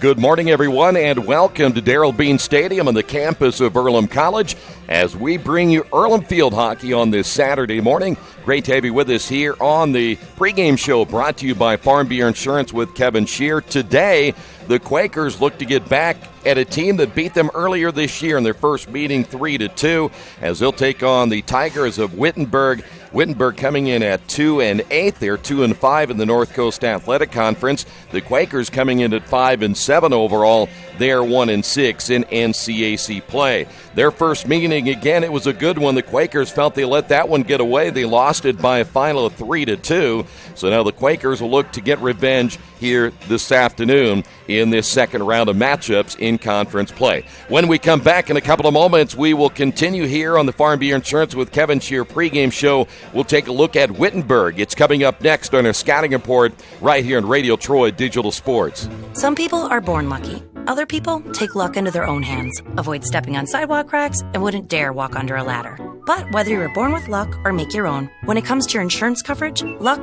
Good morning, everyone, and welcome to Darrell Bean Stadium on the campus of Earlham College as we bring you Earlham field hockey on this Saturday morning. Great to have you with us here on the pregame show brought to you by Farm Bureau Insurance with Kevin Shear. Today, the Quakers look to get back at a team that beat them earlier this year in their first meeting 3-2 as they'll take on the Tigers of Wittenberg. Wittenberg coming in at 2-8. They're 2-5 in the North Coast Athletic Conference. The Quakers coming in at 5-7 overall. They're 1-6 in NCAC play. Their first meeting, again, it was a good one. The Quakers felt they let that one get away. They lost it by a final of 3-2. So now the Quakers will look to get revenge here this afternoon in this second round of matchups in conference play. When we come back in a couple of moments, we will continue here on the Farm Bureau Insurance with Kevin Shear pregame show. We'll take a look at Wittenberg. It's coming up next on our scouting report right here on Radio Troy Digital Sports. Some people are born lucky. Other people take luck into their own hands, avoid stepping on sidewalk cracks, and wouldn't dare walk under a ladder. But whether you were born with luck or make your own, when it comes to your insurance coverage, luck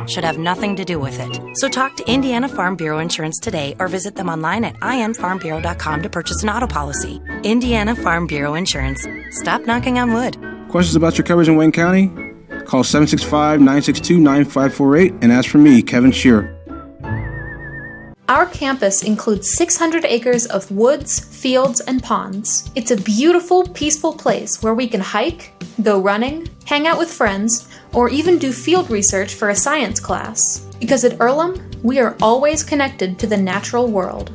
should have nothing to do with it. So talk to Indiana Farm Bureau Insurance today or visit them online at infarmbureau.com to purchase an auto policy. Indiana Farm Bureau Insurance. Stop knocking on wood. Questions about your coverage in Wayne County? Call 765-962-9548 and ask for me, Kevin Shear. Our campus includes 600 acres of woods, fields, and ponds. It's a beautiful, peaceful place where we can hike, go running, hang out with friends, or even do field research for a science class. Because at Earlham, we are always connected to the natural world.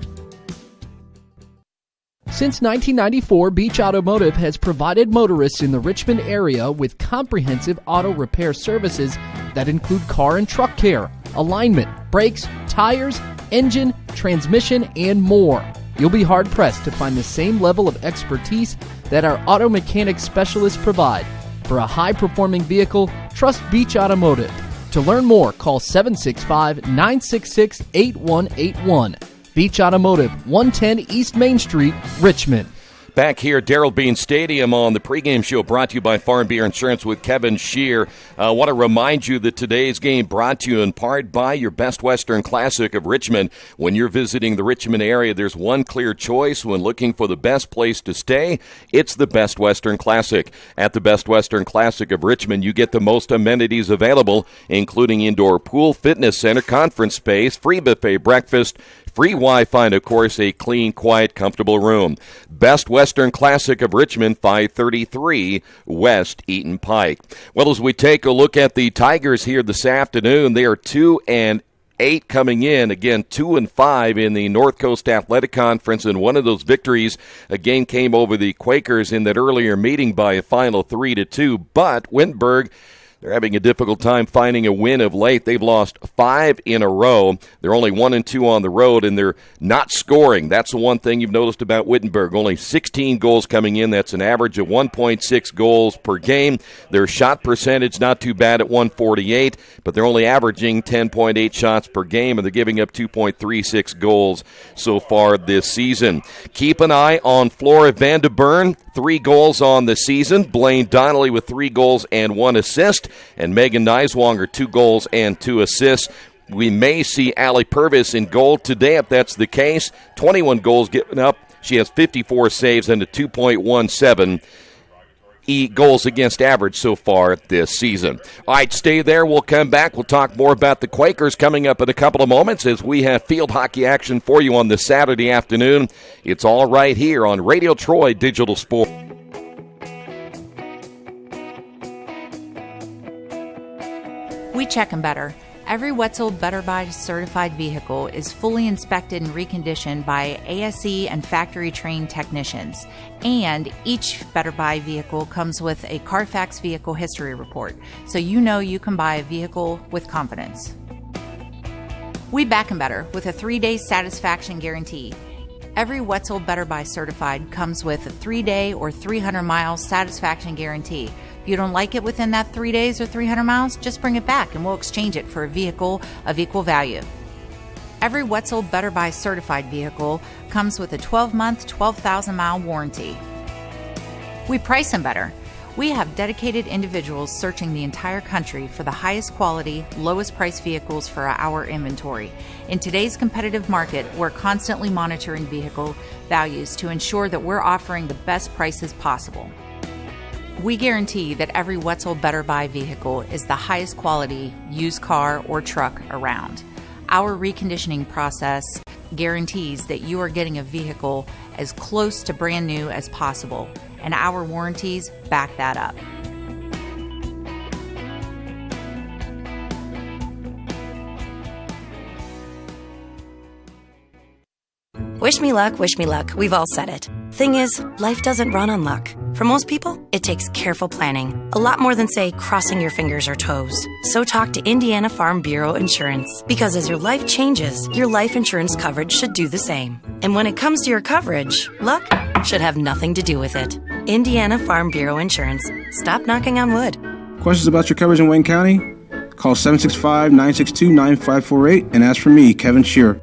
Since 1994, Beach Automotive has provided motorists in the Richmond area with comprehensive auto repair services that include car and truck care, alignment, brakes, tires, engine, transmission, and more. You'll be hard-pressed to find the same level of expertise that our auto mechanic specialists provide. For a high-performing vehicle, trust Beach Automotive. To learn more, call 765-966-8181. Beach Automotive, 110 East Main Street, Richmond. Back here at Darrell Bean Stadium on the pregame show brought to you by Farm Bureau Insurance with Kevin Shear. I want to remind you that today's game brought to you in part by your Best Western Classic of Richmond. When you're visiting the Richmond area, there's one clear choice when looking for the best place to stay. It's the Best Western Classic. At the Best Western Classic of Richmond, you get the most amenities available, including indoor pool, fitness center, conference space, free buffet breakfast, free Wi-Fi, and, of course, a clean, quiet, comfortable room. Best Western Classic of Richmond, 533 West Eaton Pike. Well, as we take a look at the Tigers here this afternoon, they are 2-8 coming in. Again, 2-5 in the North Coast Athletic Conference, and one of those victories again came over the Quakers in that earlier meeting by a final 3-2. But Wittenberg, they're having a difficult time finding a win of late. They've lost 5 in a row. They're only 1-2 on the road, and they're not scoring. That's the one thing you've noticed about Wittenberg. Only 16 goals coming in. That's an average of 1.6 goals per game. Their shot percentage not too bad at 148, but they're only averaging 10.8 shots per game, and they're giving up 2.36 goals so far this season. Keep an eye on Flora Vanderburn. 3 goals on the season. Blaine Donnelly with 3 goals and 1 assist. And Megan Neiswanger, 2 goals and 2 assists. We may see Allie Purvis in goal today if that's the case. 21 goals given up. She has 54 saves and a 2.17 goals against average so far this season. All right, stay there. We'll come back. We'll talk more about the Quakers coming up in a couple of moments as we have field hockey action for you on this Saturday afternoon. It's all right here on Radio Troy Digital Sport. We check them better. Every Wetzel Better Buy certified vehicle is fully inspected and reconditioned by ASE and factory-trained technicians. And each Better Buy vehicle comes with a Carfax vehicle history report, so you know you can buy a vehicle with confidence. We back 'em better with a 3-day satisfaction guarantee. Every Wetzel Better Buy certified comes with a 3-day or 300-mile satisfaction guarantee. If you don't like it within that 3 days or 300 miles, just bring it back and we'll exchange it for a vehicle of equal value. Every Wetzel Better Buy certified vehicle comes with a 12-month, 12,000-mile warranty. We price them better. We have dedicated individuals searching the entire country for the highest quality, lowest price vehicles for our inventory. In today's competitive market, we're constantly monitoring vehicle values to ensure that we're offering the best prices possible. We guarantee that every Wetzel Better Buy vehicle is the highest quality used car or truck around. Our reconditioning process guarantees that you are getting a vehicle as close to brand new as possible, and our warranties back that up. Wish me luck, wish me luck. We've all said it. Thing is, life doesn't run on luck. For most people, it takes careful planning. A lot more than, say, crossing your fingers or toes. So talk to Indiana Farm Bureau Insurance. Because as your life changes, your life insurance coverage should do the same. And when it comes to your coverage, luck should have nothing to do with it. Indiana Farm Bureau Insurance. Stop knocking on wood. Questions about your coverage in Wayne County? Call 765-962-9548 and ask for me, Kevin Shearer.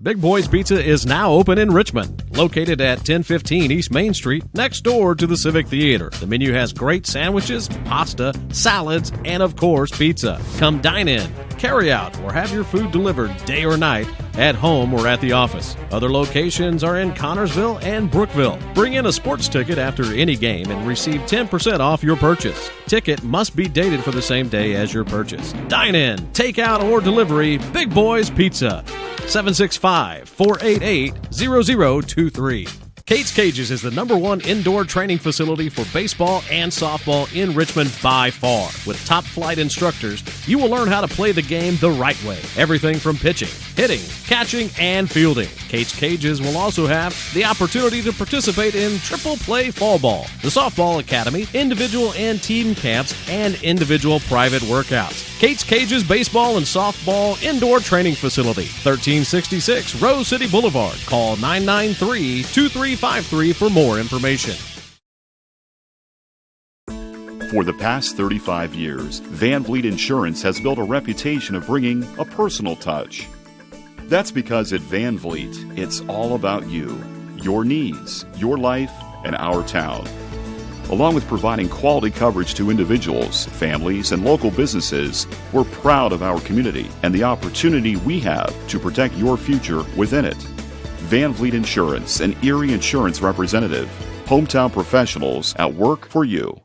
Big Boys Pizza is now open in Richmond, located at 1015 East Main Street, next door to the Civic Theater. The menu has great sandwiches, pasta, salads, and of course, pizza. Come dine in, carry out, or have your food delivered day or night, at home or at the office. Other locations are in Connorsville and Brookville. Bring in a sports ticket after any game and receive 10% off your purchase. Ticket must be dated for the same day as your purchase. Dine in, take out, or delivery, Big Boys Pizza. 765-488-0023. Kate's Cages is the #1 indoor training facility for baseball and softball in Richmond by far. With top flight instructors, you will learn how to play the game the right way. Everything from pitching, hitting, catching, and fielding. Kate's Cages will also have the opportunity to participate in triple play fall ball, the softball academy, individual and team camps, and individual private workouts. Kate's Cages Baseball and Softball Indoor Training Facility, 1366 Rose City Boulevard. Call 993-2353 for more information. For the past 35 years, Van Vliet Insurance has built a reputation of bringing a personal touch. That's because at Van Vliet, it's all about you, your needs, your life, and our town. Along with providing quality coverage to individuals, families, and local businesses, we're proud of our community and the opportunity we have to protect your future within it. Van Vliet Insurance, an Erie Insurance representative. Hometown professionals at work for you.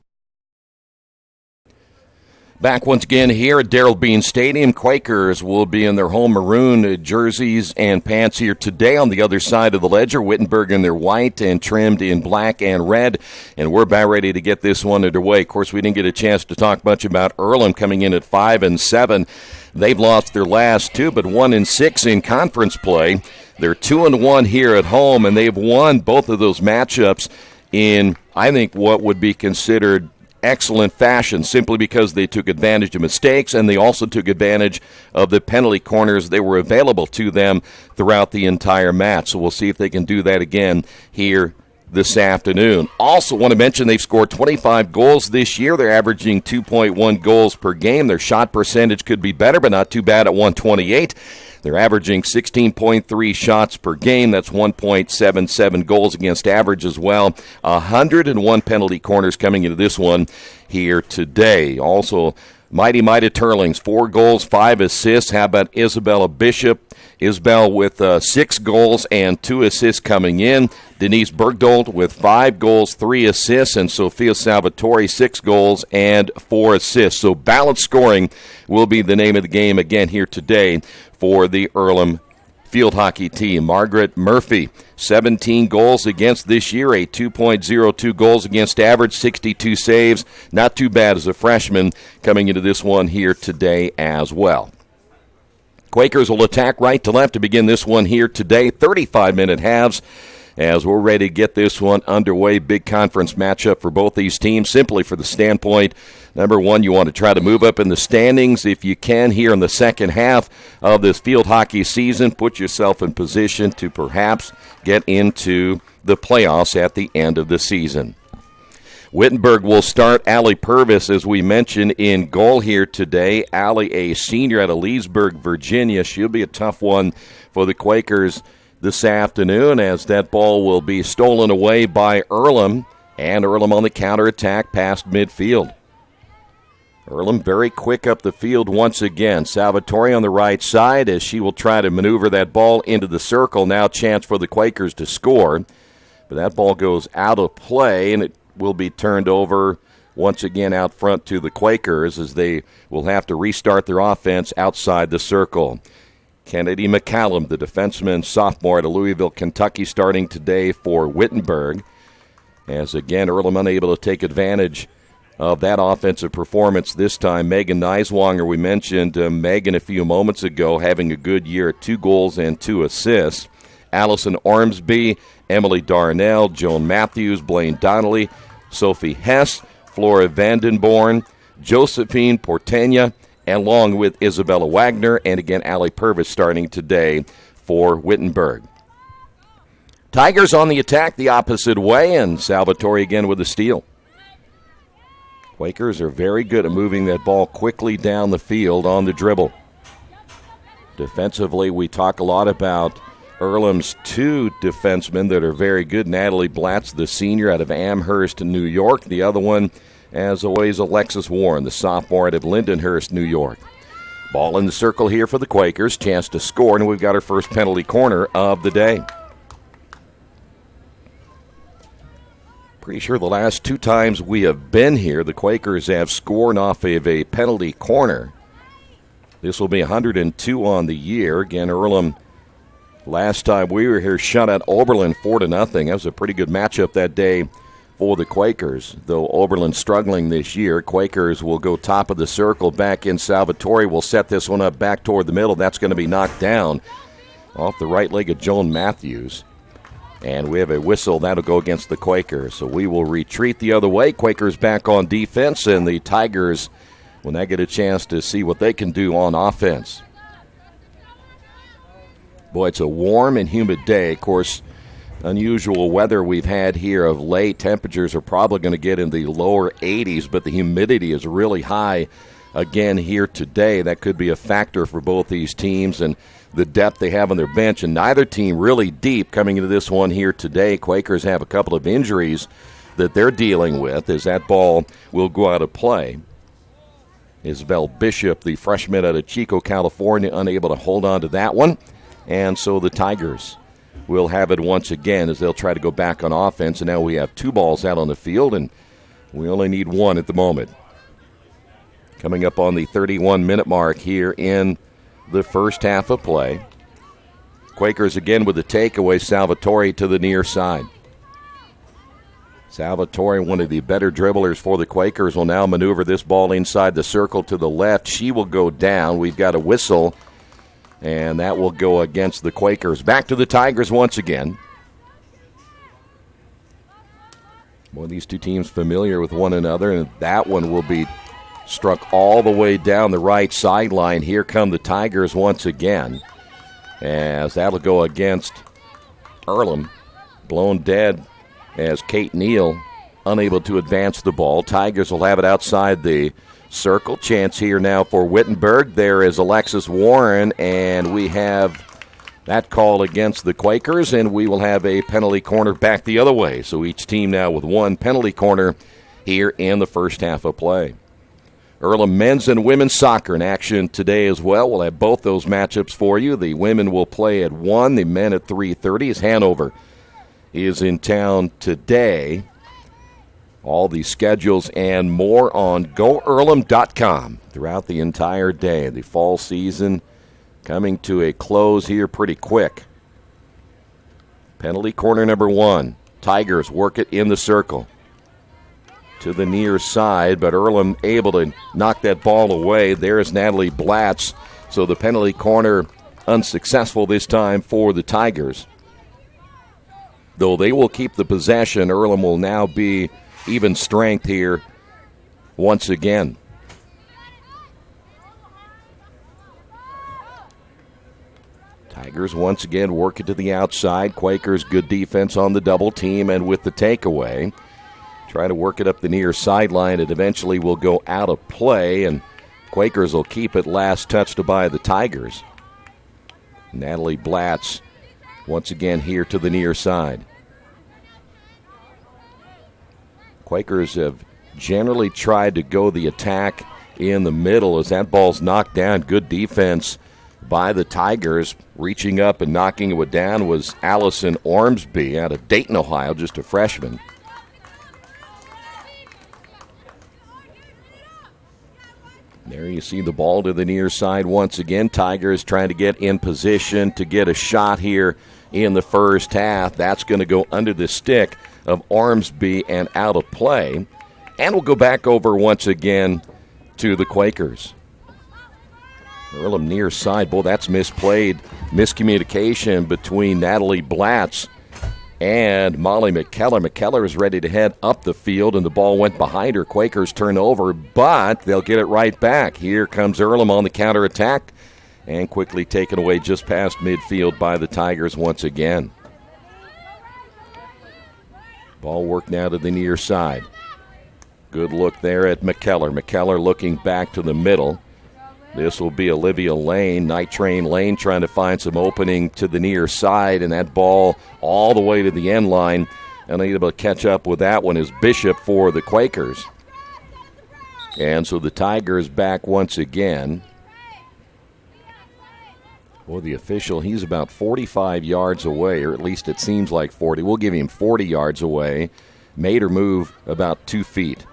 Back once again here at Darrell Bean Stadium. Quakers will be in their home maroon jerseys and pants here today. On the other side of the ledger, Wittenberg in their white and trimmed in black and red. And we're about ready to get this one underway. Of course, we didn't get a chance to talk much about Earlham coming in at 5-7. They've lost their last two, but 1-6 in conference play. They're 2-1 here at home, and they've won both of those matchups in, I think, what would be considered excellent fashion, simply because they took advantage of mistakes and they also took advantage of the penalty corners that were available to them throughout the entire match. So we'll see if they can do that again here this afternoon. Also want to mention they've scored 25 goals this year. They're averaging 2.1 goals per game. Their shot percentage could be better, but not too bad at 128. They're averaging 16.3 shots per game. That's 1.77 goals against average as well. 101 penalty corners coming into this one here today. Also, Mighty Turlings, 4 goals, 5 assists. How about Isabella Bishop? Isabel with 6 goals and 2 assists coming in. Denise Bergdold with 5 goals, 3 assists. And Sofia Salvatore, 6 goals and 4 assists. So balanced scoring will be the name of the game again here today for the Earlham field hockey team. Margaret Murphy, 17 goals against this year, a 2.02 goals against average, 62 saves. Not too bad as a freshman coming into this one here today as well. Quakers will attack right to left to begin this one here today. 35-minute halves as we're ready to get this one underway. Big conference matchup for both these teams, simply for the standpoint, number one, you want to try to move up in the standings if you can here in the second half of this field hockey season. Put yourself in position to perhaps get into the playoffs at the end of the season. Wittenberg will start Allie Purvis, as we mentioned, in goal here today. Allie, a senior out of Leesburg, Virginia. She'll be a tough one for the Quakers this afternoon, as that ball will be stolen away by Earlham. And Earlham on the counterattack past midfield. Earlham very quick up the field once again. Salvatore on the right side as she will try to maneuver that ball into the circle. Now chance for the Quakers to score. But that ball goes out of play, and it will be turned over once again out front to the Quakers as they will have to restart their offense outside the circle. Kennedy McCallum, the defenseman sophomore at Louisville, Kentucky, starting today for Wittenberg. As again, Earlham unable to take advantage of that offensive performance this time. Megan Neiswanger, we mentioned Megan a few moments ago, having a good year, 2 goals and 2 assists. Allison Ormsby, Emily Darnell, Joan Matthews, Blaine Donnelly, Sophie Hess, Flora Vandenborn, Josephine Portena, along with Isabella Wagner, and again, Allie Purvis starting today for Wittenberg. Tigers on the attack the opposite way, and Salvatore again with the steal. Quakers are very good at moving that ball quickly down the field on the dribble. Defensively, we talk a lot about Earlham's 2 defensemen that are very good. Natalie Blatz, the senior out of Amherst, New York. The other one, as always, Alexis Warren, the sophomore out of Lindenhurst, New York. Ball in the circle here for the Quakers. Chance to score, and we've got our first penalty corner of the day. Pretty sure the last 2 times we have been here, the Quakers have scored off of a penalty corner. This will be 102 on the year. Again, Earlham, last time we were here, shut out Oberlin 4-0. That was a pretty good matchup that day for the Quakers. Though Oberlin struggling this year, Quakers will go top of the circle back in. Salvatore will set this one up back toward the middle. That's going to be knocked down off the right leg of Joan Matthews. And we have a whistle. That'll go against the Quakers. So we will retreat the other way. Quakers back on defense, and the Tigers will now get a chance to see what they can do on offense. Boy, it's a warm and humid day. Of course, unusual weather we've had here of late. Temperatures are probably going to get in the lower 80s, but the humidity is really high again here today. That could be a factor for both these teams and the depth they have on their bench, and neither team really deep coming into this one here today. Quakers have a couple of injuries that they're dealing with as that ball will go out of play. Isabel Bishop, the freshman out of Chico, California, unable to hold on to that one, and so the Tigers will have it once again as they'll try to go back on offense, and now we have 2 balls out on the field, and we only need 1 at the moment. Coming up on the 31-minute mark here in the first half of play. Quakers again with the takeaway. Salvatore to the near side. Salvatore, one of the better dribblers for the Quakers, will now maneuver this ball inside the circle to the left. She will go down. We've got a whistle, and that will go against the Quakers. Back to the Tigers once again. Boy, these 2 teams familiar with one another, and that one will be struck all the way down the right sideline. Here come the Tigers once again, as that'll go against Earlham. Blown dead as Kate Neal unable to advance the ball. Tigers will have it outside the circle. Chance here now for Wittenberg. There is Alexis Warren, and we have that call against the Quakers, and we will have a penalty corner back the other way. So each team now with 1 penalty corner here in the first half of play. Earlham men's and women's soccer in action today as well. We'll have both those matchups for you. The women will play at 1, the men at 3:30 as Hanover is in town today. All the schedules and more on GoEarlham.com throughout the entire day. The fall season coming to a close here pretty quick. Penalty corner number 1. Tigers work it in the circle to the near side, but Earlham able to knock that ball away. There's Natalie Blatz. So the penalty corner unsuccessful this time for the Tigers. Though they will keep the possession, Earlham will now be even strength here once again. Tigers once again work it to the outside. Quakers good defense on the double team, and with the takeaway, try to work it up the near sideline. It eventually will go out of play, and Quakers will keep it last touched by the Tigers. Natalie Blatz once again here to the near side. Quakers have generally tried to go the attack in the middle as that ball's knocked down. Good defense by the Tigers. Reaching up and knocking it down was Allison Ormsby out of Dayton, Ohio, just a freshman. There you see the ball to the near side once again. Tigers trying to get in position to get a shot here in the first half. That's going to go under the stick of Ormsby and out of play. And we'll go back over once again to the Quakers. Earlham near side. Boy, that's misplayed. Miscommunication between Natalie Blatz and Molly McKellar. McKellar is ready to head up the field, and the ball went behind her. Quakers turn over, but they'll get it right back. Here comes Earlham on the counterattack, and quickly taken away just past midfield by the Tigers once again. Ball work now to the near side. Good look there at McKellar. McKellar looking back to the middle. This will be Olivia Lane, Night Train Lane, trying to find some opening to the near side, and that ball all the way to the end line. And able to catch up with that one is Bishop for the Quakers. And so the Tigers back once again. Well, the official, he's about 45 yards away, or at least it seems like 40. We'll give him 40 yards away. Made her move about 2 feet.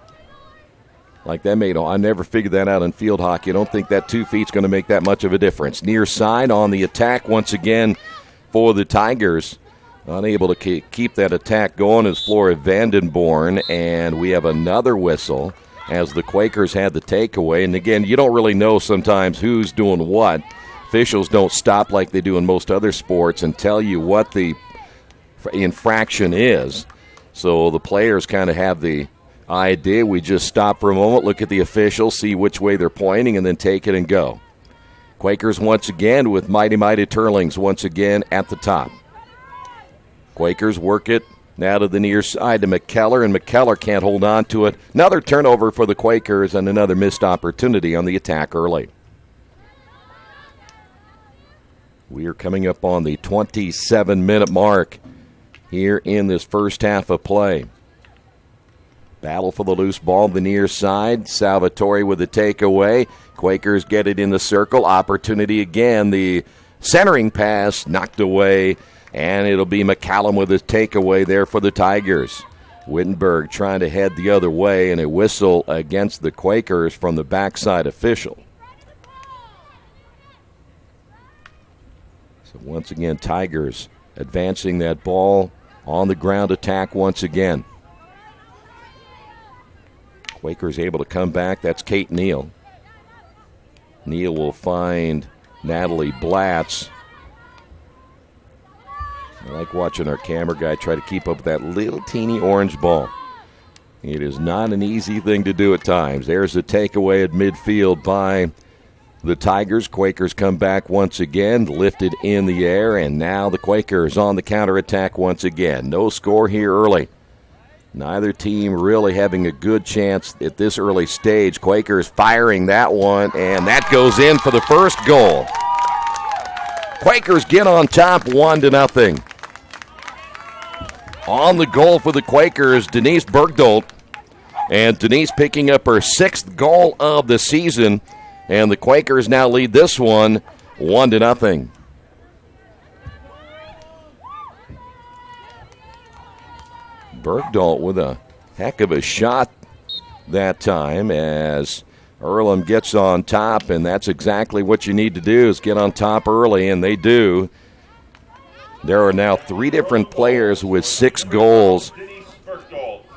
Like that made, I never figured that out in field hockey. I don't think that 2 feet's going to make that much of a difference. Near side on the attack once again for the Tigers. Unable to keep that attack going is Flora Vandenborn, and we have another whistle as the Quakers had the takeaway. And again, you don't really know sometimes who's doing what. Officials don't stop like they do in most other sports and tell you what the infraction is. So the players kind of have the idea. We just stop for a moment, look at the officials, see which way they're pointing, and then take it and go. Quakers once again with Mighty Turlings once again at the top. Quakers work it now to the near side to McKellar, and McKellar can't hold on to it. Another turnover for the Quakers and another missed opportunity on the attack early. We are coming up on the 27-minute mark here in this first half of play. Battle for the loose ball, the near side. Salvatore with the takeaway. Quakers get it in the circle. Opportunity again. The centering pass knocked away, and it'll be McCallum with his takeaway there for the Tigers. Wittenberg trying to head the other way, and a whistle against the Quakers from the backside official. So once again, Tigers advancing that ball on the ground attack once again. Quakers able to come back. That's Kate Neal. Neal will find Natalie Blatz. I like watching our camera guy try to keep up with that little teeny orange ball. It is not an easy thing to do at times. There's a takeaway at midfield by the Tigers. Quakers come back once again, lifted in the air, and now the Quakers on the counterattack once again. No score here early. Neither team really having a good chance at this early stage. Quakers firing that one, and that goes in for the first goal. Quakers get on top 1-0. On the goal for the Quakers, Denise Bergdolt. And Denise picking up her 6th goal of the season. And the Quakers now lead this one 1-0. Bergdahl with a heck of a shot that time as Earlham gets on top, and that's exactly what you need to do is get on top early, and they do. There are now 3 different players with 6 goals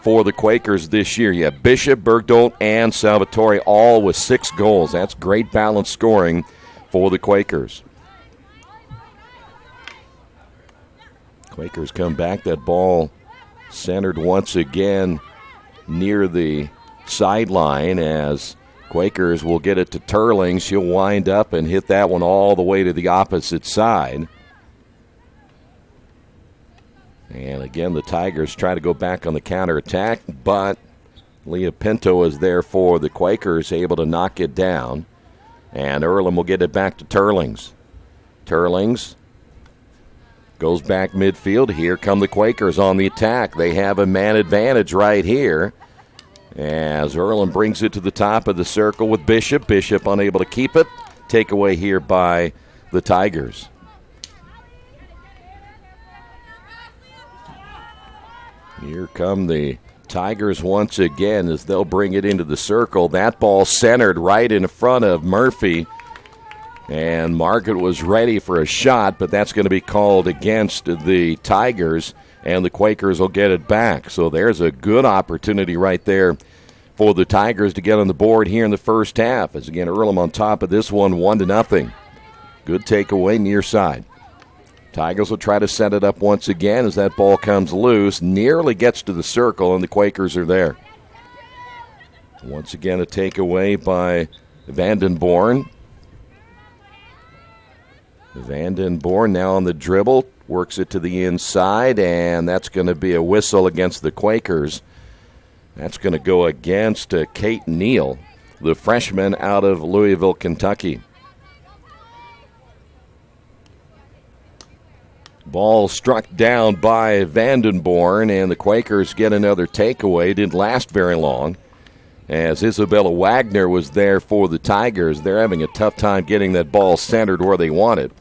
for the Quakers this year. You have Bishop, Bergdahl, and Salvatore all with 6 goals. That's great balanced scoring for the Quakers. Quakers come back. That ball centered once again near the sideline as Quakers will get it to Turling. She'll wind up and hit that one all the way to the opposite side. And again, the Tigers try to go back on the counterattack, but Leah Pinto is there for the Quakers, able to knock it down. And Earlham will get it back to Turlings. Turlings goes back midfield. Here come the Quakers on the attack. They have a man advantage right here. as Earlham brings it to the top of the circle with Bishop. Bishop unable to keep it. Takeaway here by the Tigers. Here come the Tigers once again as they'll bring it into the circle. That ball centered right in front of Murphy. And Margaret was ready for a shot, but that's going to be called against the Tigers, and the Quakers will get it back. So there's a good opportunity right there for the Tigers to get on the board here in the first half. As again, Earlham on top of this one, 1-0. Good takeaway near side. Tigers will try to set it up once again as that ball comes loose, nearly gets to the circle, and the Quakers are there. Once again, a takeaway by Vandenborn. Vandenborn now on the dribble, works it to the inside, and that's going to be a whistle against the Quakers. That's going to go against Kate Neal, the freshman out of Louisville, Kentucky. Ball struck down by Vandenborn, and the Quakers get another takeaway. Didn't last very long, as Isabella Wagner was there for the Tigers. They're having a tough time getting that ball centered where they want it.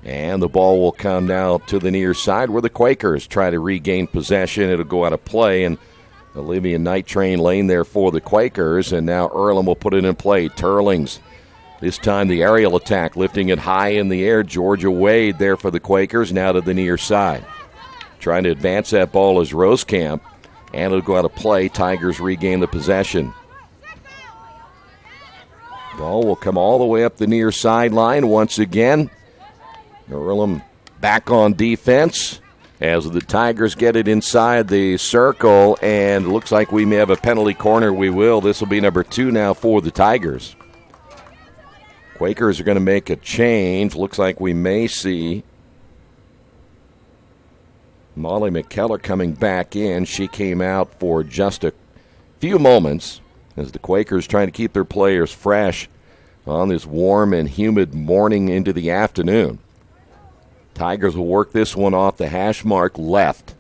And the ball will come now to the near side where the Quakers try to regain possession. It'll go out of play, and Olivia Night Train lane there for the Quakers, and now Earlham will put it in play. Turlings, this time the aerial attack, lifting it high in the air. Georgia Wade there for the Quakers, now to the near side. Trying to advance that ball is Rosekamp, and it'll go out of play. Tigers regain the possession. Ball will come all the way up the near sideline once again. Earlham back on defense as the Tigers get it inside the circle, and it looks like we may have a penalty corner. We will. This will be number 2 now for the Tigers. Quakers are going to make a change. Looks like we may see Molly McKellar coming back in. She came out for just a few moments as the Quakers trying to keep their players fresh on this warm and humid morning into the afternoon. Tigers will work this one off the hash mark left.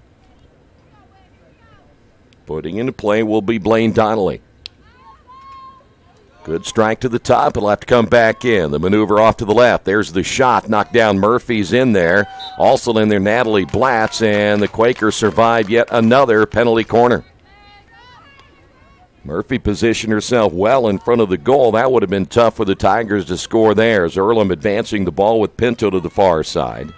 Putting into play will be Blaine Donnelly. Good strike to the top. It'll have to come back in. The maneuver off to the left. There's the shot. Knocked down. Murphy's in there. Also in there, Natalie Blatz, and the Quakers survive yet another penalty corner. Murphy positioned herself well in front of the goal. That would have been tough for the Tigers to score there, as Earlham advancing the ball with Pinto to the far side.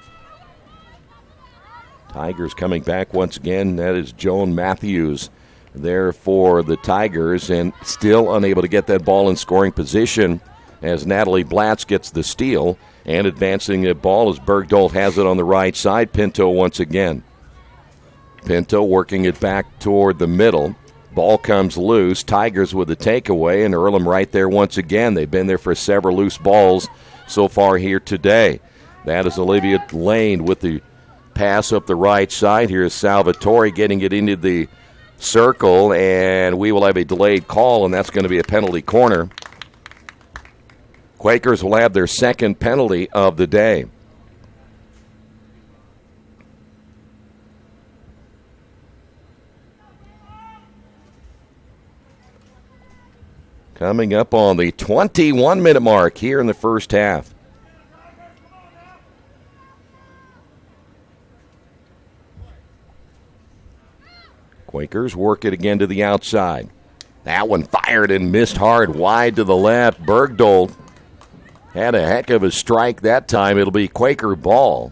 Tigers coming back once again. That is Joan Matthews there for the Tigers, and still unable to get that ball in scoring position as Natalie Blatz gets the steal, and advancing the ball as Bergdolt has it on the right side. Pinto once again. Pinto working it back toward the middle. Ball comes loose. Tigers with the takeaway, and Earlham right there once again. They've been there for several loose balls so far here today. That is Olivia Lane with the pass up the right side. Here's Salvatore getting it into the circle, and we will have a delayed call, and that's going to be a penalty corner. Quakers will have their second penalty of the day. Coming up on the 21-minute mark here in the first half. Quakers work it again to the outside. That one fired and missed hard wide to the left. Bergdolt had a heck of a strike that time. It'll be Quaker ball.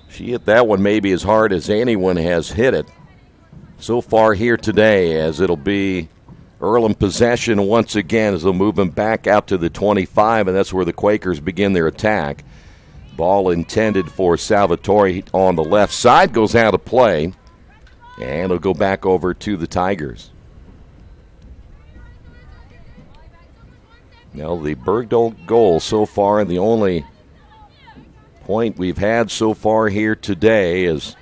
She hit that one maybe as hard as anyone has hit it so far here today, as it'll be Earlham possession once again as they'll move them back out to the 25, and that's where the Quakers begin their attack. Ball intended for Salvatore on the left side, goes out of play. And it'll go back over to the Tigers. Now the Bergdolt goal so far, and the only point we've had so far here today is,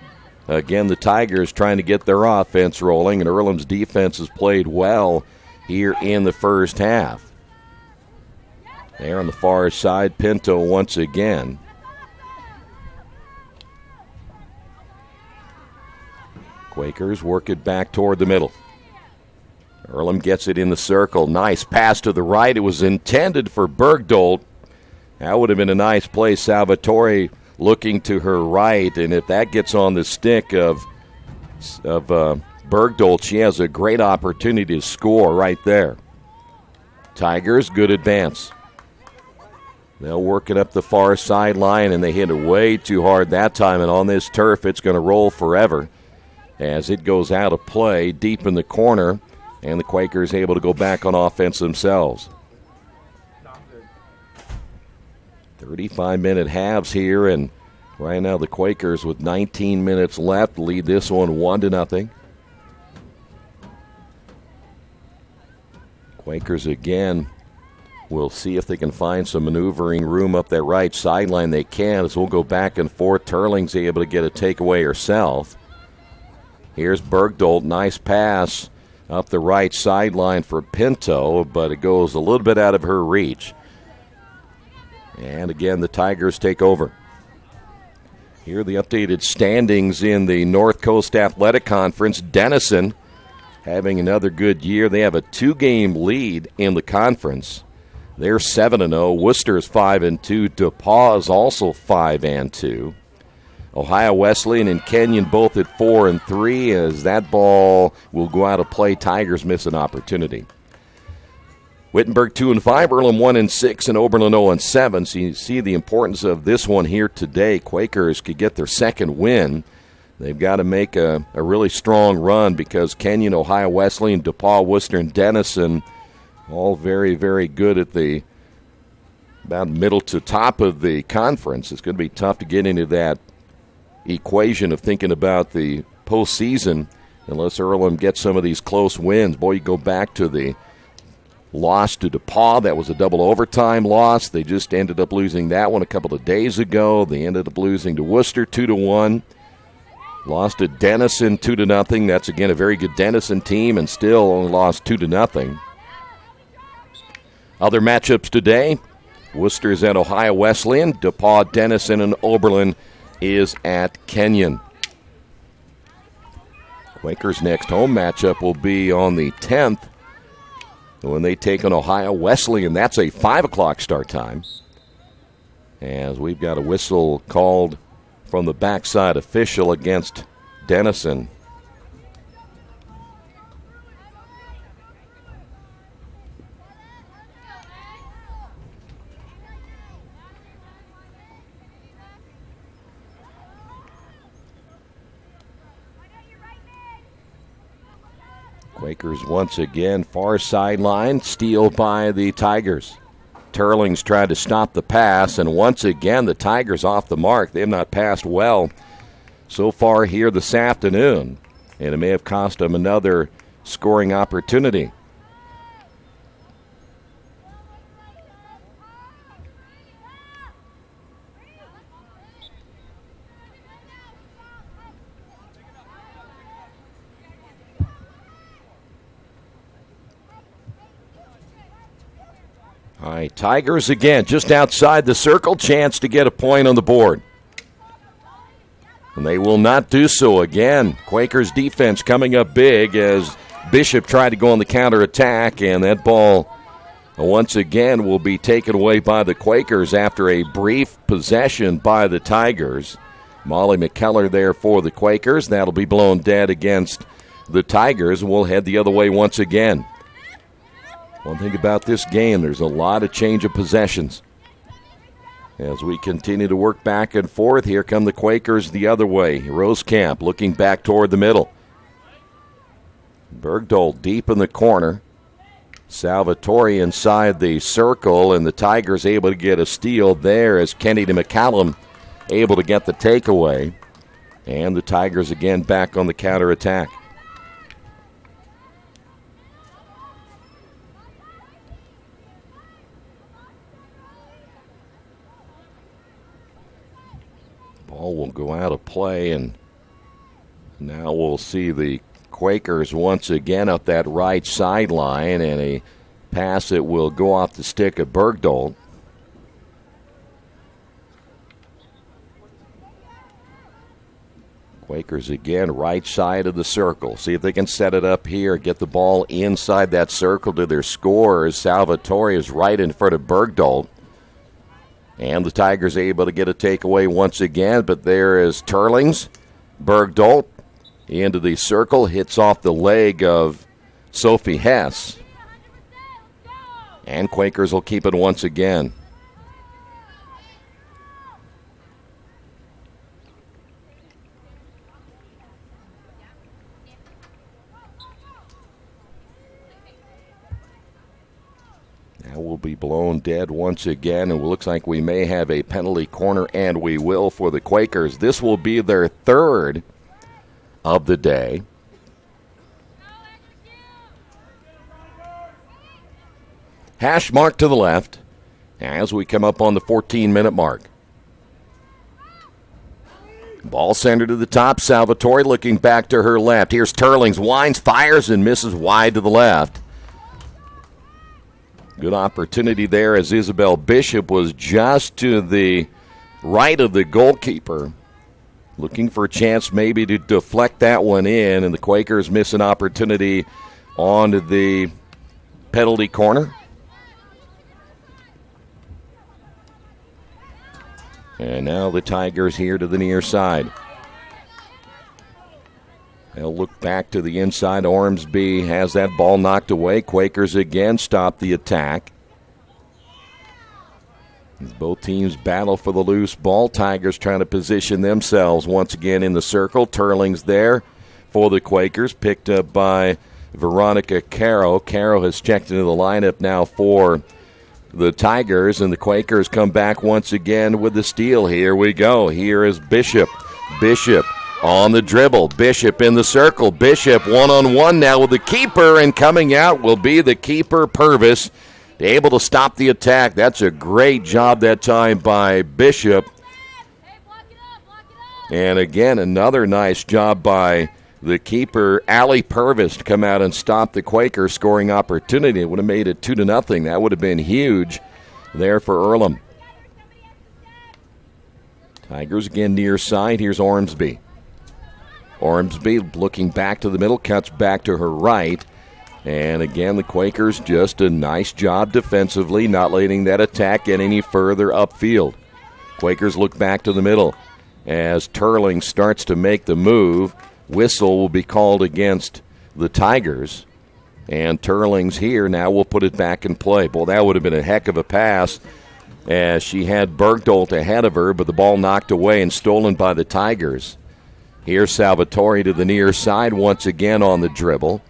again, the Tigers trying to get their offense rolling, and Earlham's defense has played well here in the first half. There on the far side, Pinto once again. Quakers work it back toward the middle. Earlham gets it in the circle. Nice pass to the right. It was intended for Bergdolt. That would have been a nice play. Salvatore looking to her right, and if that gets on the stick of Bergdolt, she has a great opportunity to score right there. Tigers, good advance. They'll work it up the far sideline, and they hit it way too hard that time, and on this turf it's going to roll forever as it goes out of play deep in the corner, and the Quakers able to go back on offense themselves. 35-minute halves here, and right now the Quakers with 19 minutes left lead this one 1-0. Quakers again will see if they can find some maneuvering room up that right sideline. They can, as we'll go back and forth. Turling's able to get a takeaway herself. Here's Bergdolt, nice pass up the right sideline for Pinto, but it goes a little bit out of her reach. And again, the Tigers take over. Here are the updated standings in the North Coast Athletic Conference. Denison having another good year. They have a 2-game lead in the conference. They're 7-0. Worcester is 5-2. DePauw is also 5-2. Ohio Wesleyan and Kenyon both at 4-3. As that ball will go out of play, Tigers miss an opportunity. Wittenberg 2-5, Earlham 1-6, and Oberlin 0-7. So you see the importance of this one here today. Quakers could get their second win. They've got to make a really strong run because Kenyon, Ohio Wesleyan, DePauw, Worcester, and Denison all very, very good at the about middle to top of the conference. It's going to be tough to get into that equation of thinking about the postseason unless Earlham gets some of these close wins. Boy, you go back to the loss to DePauw. That was a double overtime loss. They just ended up losing that one a couple of days ago. They ended up losing to Worcester 2-1. Lost to Denison 2-0. That's, again, a very good Denison team, and still only lost 2-0. Other matchups today, Worcester is at Ohio Wesleyan. DePauw, Denison, and Oberlin is at Kenyon. Quakers' next home matchup will be on the 10th when they take on Ohio Wesleyan. That's a 5 o'clock start time. As we've got a whistle called from the backside official against Denison. Quakers once again, far sideline, steal by the Tigers. Turling's tried to stop the pass, and once again the Tigers off the mark. They have not passed well so far here this afternoon, and it may have cost them another scoring opportunity. All right, Tigers again, just outside the circle, chance to get a point on the board. And they will not do so again. Quakers defense coming up big as Bishop tried to go on the counterattack, and that ball once again will be taken away by the Quakers after a brief possession by the Tigers. Molly McKellar there for the Quakers. That'll be blown dead against the Tigers, and we'll head the other way once again. One thing about this game, there's a lot of change of possessions. As we continue to work back and forth, here come the Quakers the other way. Rosekamp looking back toward the middle. Bergdolt deep in the corner. Salvatore inside the circle, and the Tigers able to get a steal there as Kennedy McCallum able to get the takeaway. And the Tigers again back on the counterattack. Ball will go out of play, and now we'll see the Quakers once again up that right sideline, and a pass that will go off the stick of Bergdolt. Quakers again, right side of the circle. See if they can set it up here, get the ball inside that circle to their scorers. Salvatore is right in front of Bergdahl. And the Tigers able to get a takeaway once again, but there is Turlings. Bergdahl into the circle, hits off the leg of Sophie Hess. And Quakers will keep it once again. Now we'll be blown dead once again, and it looks like we may have a penalty corner, and we will for the Quakers. This will be their third of the day. Hash mark to the left as we come up on the 14-minute mark. Ball centered to the top. Salvatore looking back to her left. Here's Turlings, winds, fires, and misses wide to the left. Good opportunity there as Isabel Bishop was just to the right of the goalkeeper. Looking for a chance maybe to deflect that one in, and the Quakers miss an opportunity onto the penalty corner. And now the Tigers here to the near side. They'll look back to the inside. Ormsby has that ball knocked away. Quakers again stop the attack. As both teams battle for the loose ball, Tigers trying to position themselves once again in the circle. Turling's there for the Quakers, picked up by Veronica Caro. Caro has checked into the lineup now for the Tigers, and the Quakers come back once again with the steal. Here we go. Here is Bishop. Bishop on the dribble. Bishop in the circle. Bishop one-on-one now with the keeper, and coming out will be the keeper, Purvis, able to stop the attack. That's a great job that time by Bishop. And again, another nice job by the keeper, Allie Purvis, to come out and stop the Quaker scoring opportunity. It would have made it 2-0. That would have been huge there for Earlham. Tigers again near side. Here's Ormsby. Ormsby looking back to the middle, cuts back to her right. And again, the Quakers just a nice job defensively, not letting that attack get any further upfield. Quakers look back to the middle as Turling starts to make the move. Whistle will be called against the Tigers. And Turling's here. Now we'll put it back in play. Boy, that would have been a heck of a pass as she had Bergdahl ahead of her, but the ball knocked away and stolen by the Tigers. Here's Salvatore to the near side once again on the dribble.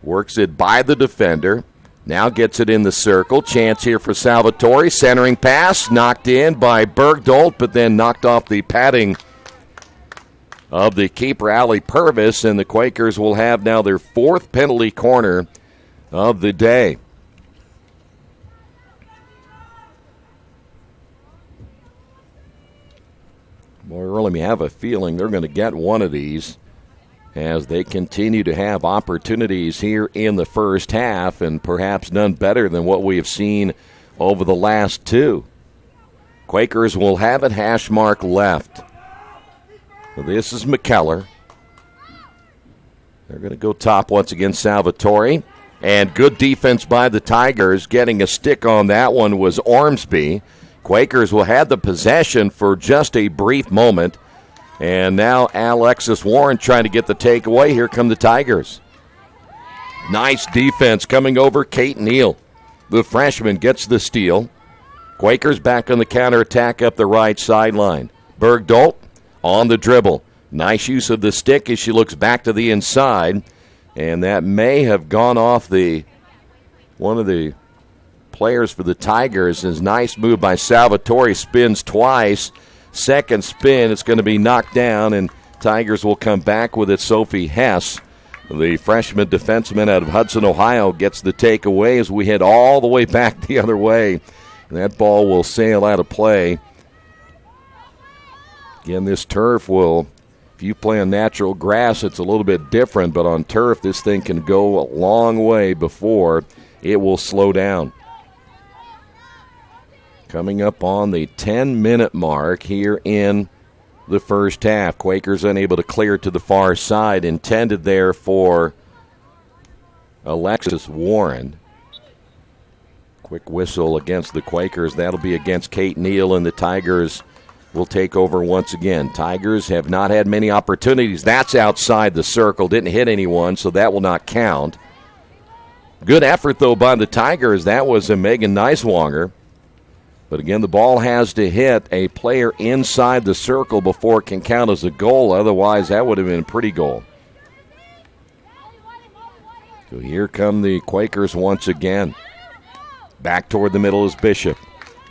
Works it by the defender. Now gets it in the circle. Chance here for Salvatore. Centering pass knocked in by Bergdahl, but then knocked off the padding of the keeper, Allie Purvis, and the Quakers will have now their fourth penalty corner of the day. Boy, Earlham, you have a feeling they're going to get one of these as they continue to have opportunities here in the first half, and perhaps none better than what we have seen over the last two. Quakers will have it, hash mark left. So this is McKellar. They're going to go top once again, Salvatore. And good defense by the Tigers. Getting a stick on that one was Ormsby. Quakers will have the possession for just a brief moment. And now Alexis Warren trying to get the takeaway. Here come the Tigers. Nice defense coming over Kate Neal. The freshman gets the steal. Quakers back on the counterattack up the right sideline. Bergdahl on the dribble. Nice use of the stick as she looks back to the inside. And that may have gone off one of the players for the Tigers. His nice move by Salvatore, spins twice. Second spin, it's going to be knocked down, and Tigers will come back with it. Sophie Hess, the freshman defenseman out of Hudson, Ohio, gets the takeaway as we head all the way back the other way. And that ball will sail out of play. Again, this turf will, if you play on natural grass, it's a little bit different, but on turf, this thing can go a long way before it will slow down. Coming up on the 10-minute mark here in the first half. Quakers unable to clear it to the far side. Intended there for Alexis Warren. Quick whistle against the Quakers. That'll be against Kate Neal, and the Tigers will take over once again. Tigers have not had many opportunities. That's outside the circle. Didn't hit anyone, so that will not count. Good effort, though, by the Tigers. That was a Megan Neiswanger. But again, the ball has to hit a player inside the circle before it can count as a goal. Otherwise, that would have been a pretty goal. So here come the Quakers once again. Back toward the middle is Bishop.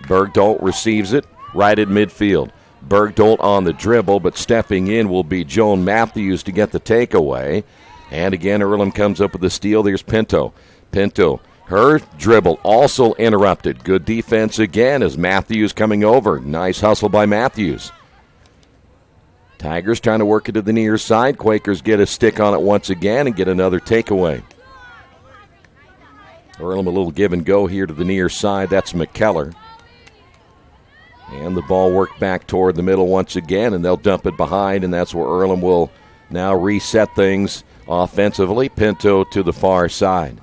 Bergdolt receives it right at midfield. Bergdolt on the dribble, but stepping in will be Joan Matthews to get the takeaway. And again, Earlham comes up with the steal. There's Pinto. Pinto, her dribble also interrupted. Good defense again as Matthews coming over. Nice hustle by Matthews. Tigers trying to work it to the near side. Quakers get a stick on it once again and get another takeaway. Earlham a little give and go here to the near side. That's McKellar. And the ball worked back toward the middle once again, and they'll dump it behind, and that's where Earlham will now reset things offensively. Pinto to the far side.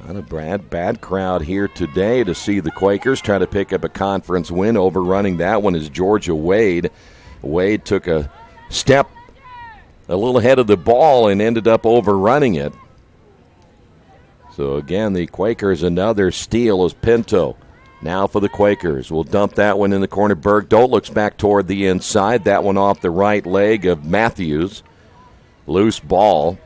Not a bad crowd here today to see the Quakers try to pick up a conference win. Overrunning that one is Georgia Wade. Wade took a step a little ahead of the ball and ended up overrunning it. So again, the Quakers, another steal is Pinto. Now for the Quakers. We'll dump that one in the corner. Bergdolt looks back toward the inside. That one off the right leg of Matthews. Loose ball.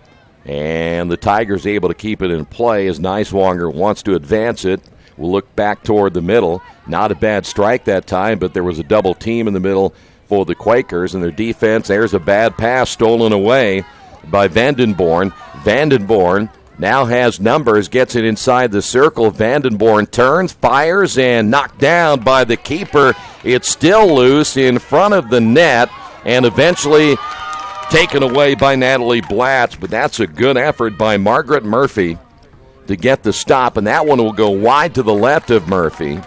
And the Tigers able to keep it in play as Neiswanger wants to advance it. We'll look back toward the middle. Not a bad strike that time, but there was a double team in the middle for the Quakers, and their defense, there's a bad pass stolen away by Vandenborn. Vandenborn now has numbers, gets it inside the circle. Vandenborn turns, fires, and knocked down by the keeper. It's still loose in front of the net, and eventually taken away by Natalie Blatz. But that's a good effort by Margaret Murphy to get the stop, and that one will go wide to the left of Murphy.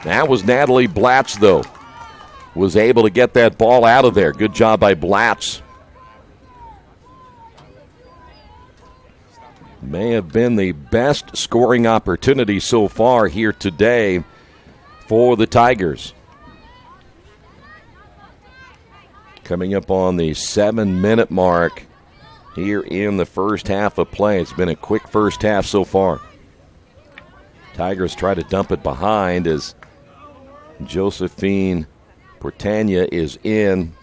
That was Natalie Blatz, though. Was able to get that ball out of there. Good job by Blatz. May have been the best scoring opportunity so far here today for the Tigers. Coming up on the 7-minute mark here in the first half of play. It's been a quick first half so far. Tigers try to dump it behind as Josephine Portania is in.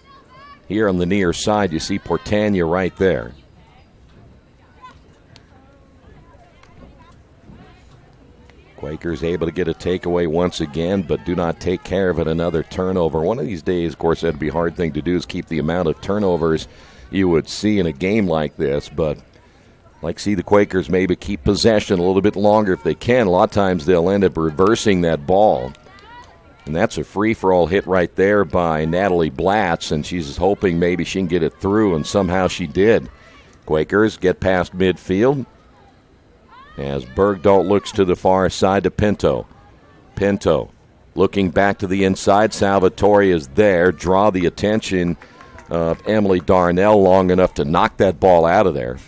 Here on the near side, you see Portania right there. Quakers able to get a takeaway once again, but do not take care of it. Another turnover. One of these days, of course, that'd be a hard thing to do, is keep the amount of turnovers you would see in a game like this. But I'd like to see the Quakers maybe keep possession a little bit longer if they can. A lot of times they'll end up reversing that ball. And that's a free-for-all hit right there by Natalie Blatz, and she's hoping maybe she can get it through, and somehow she did. Quakers get past midfield as Bergdahl looks to the far side to Pinto. Pinto looking back to the inside. Salvatore is there. Draw the attention of Emily Darnell long enough to knock that ball out of there.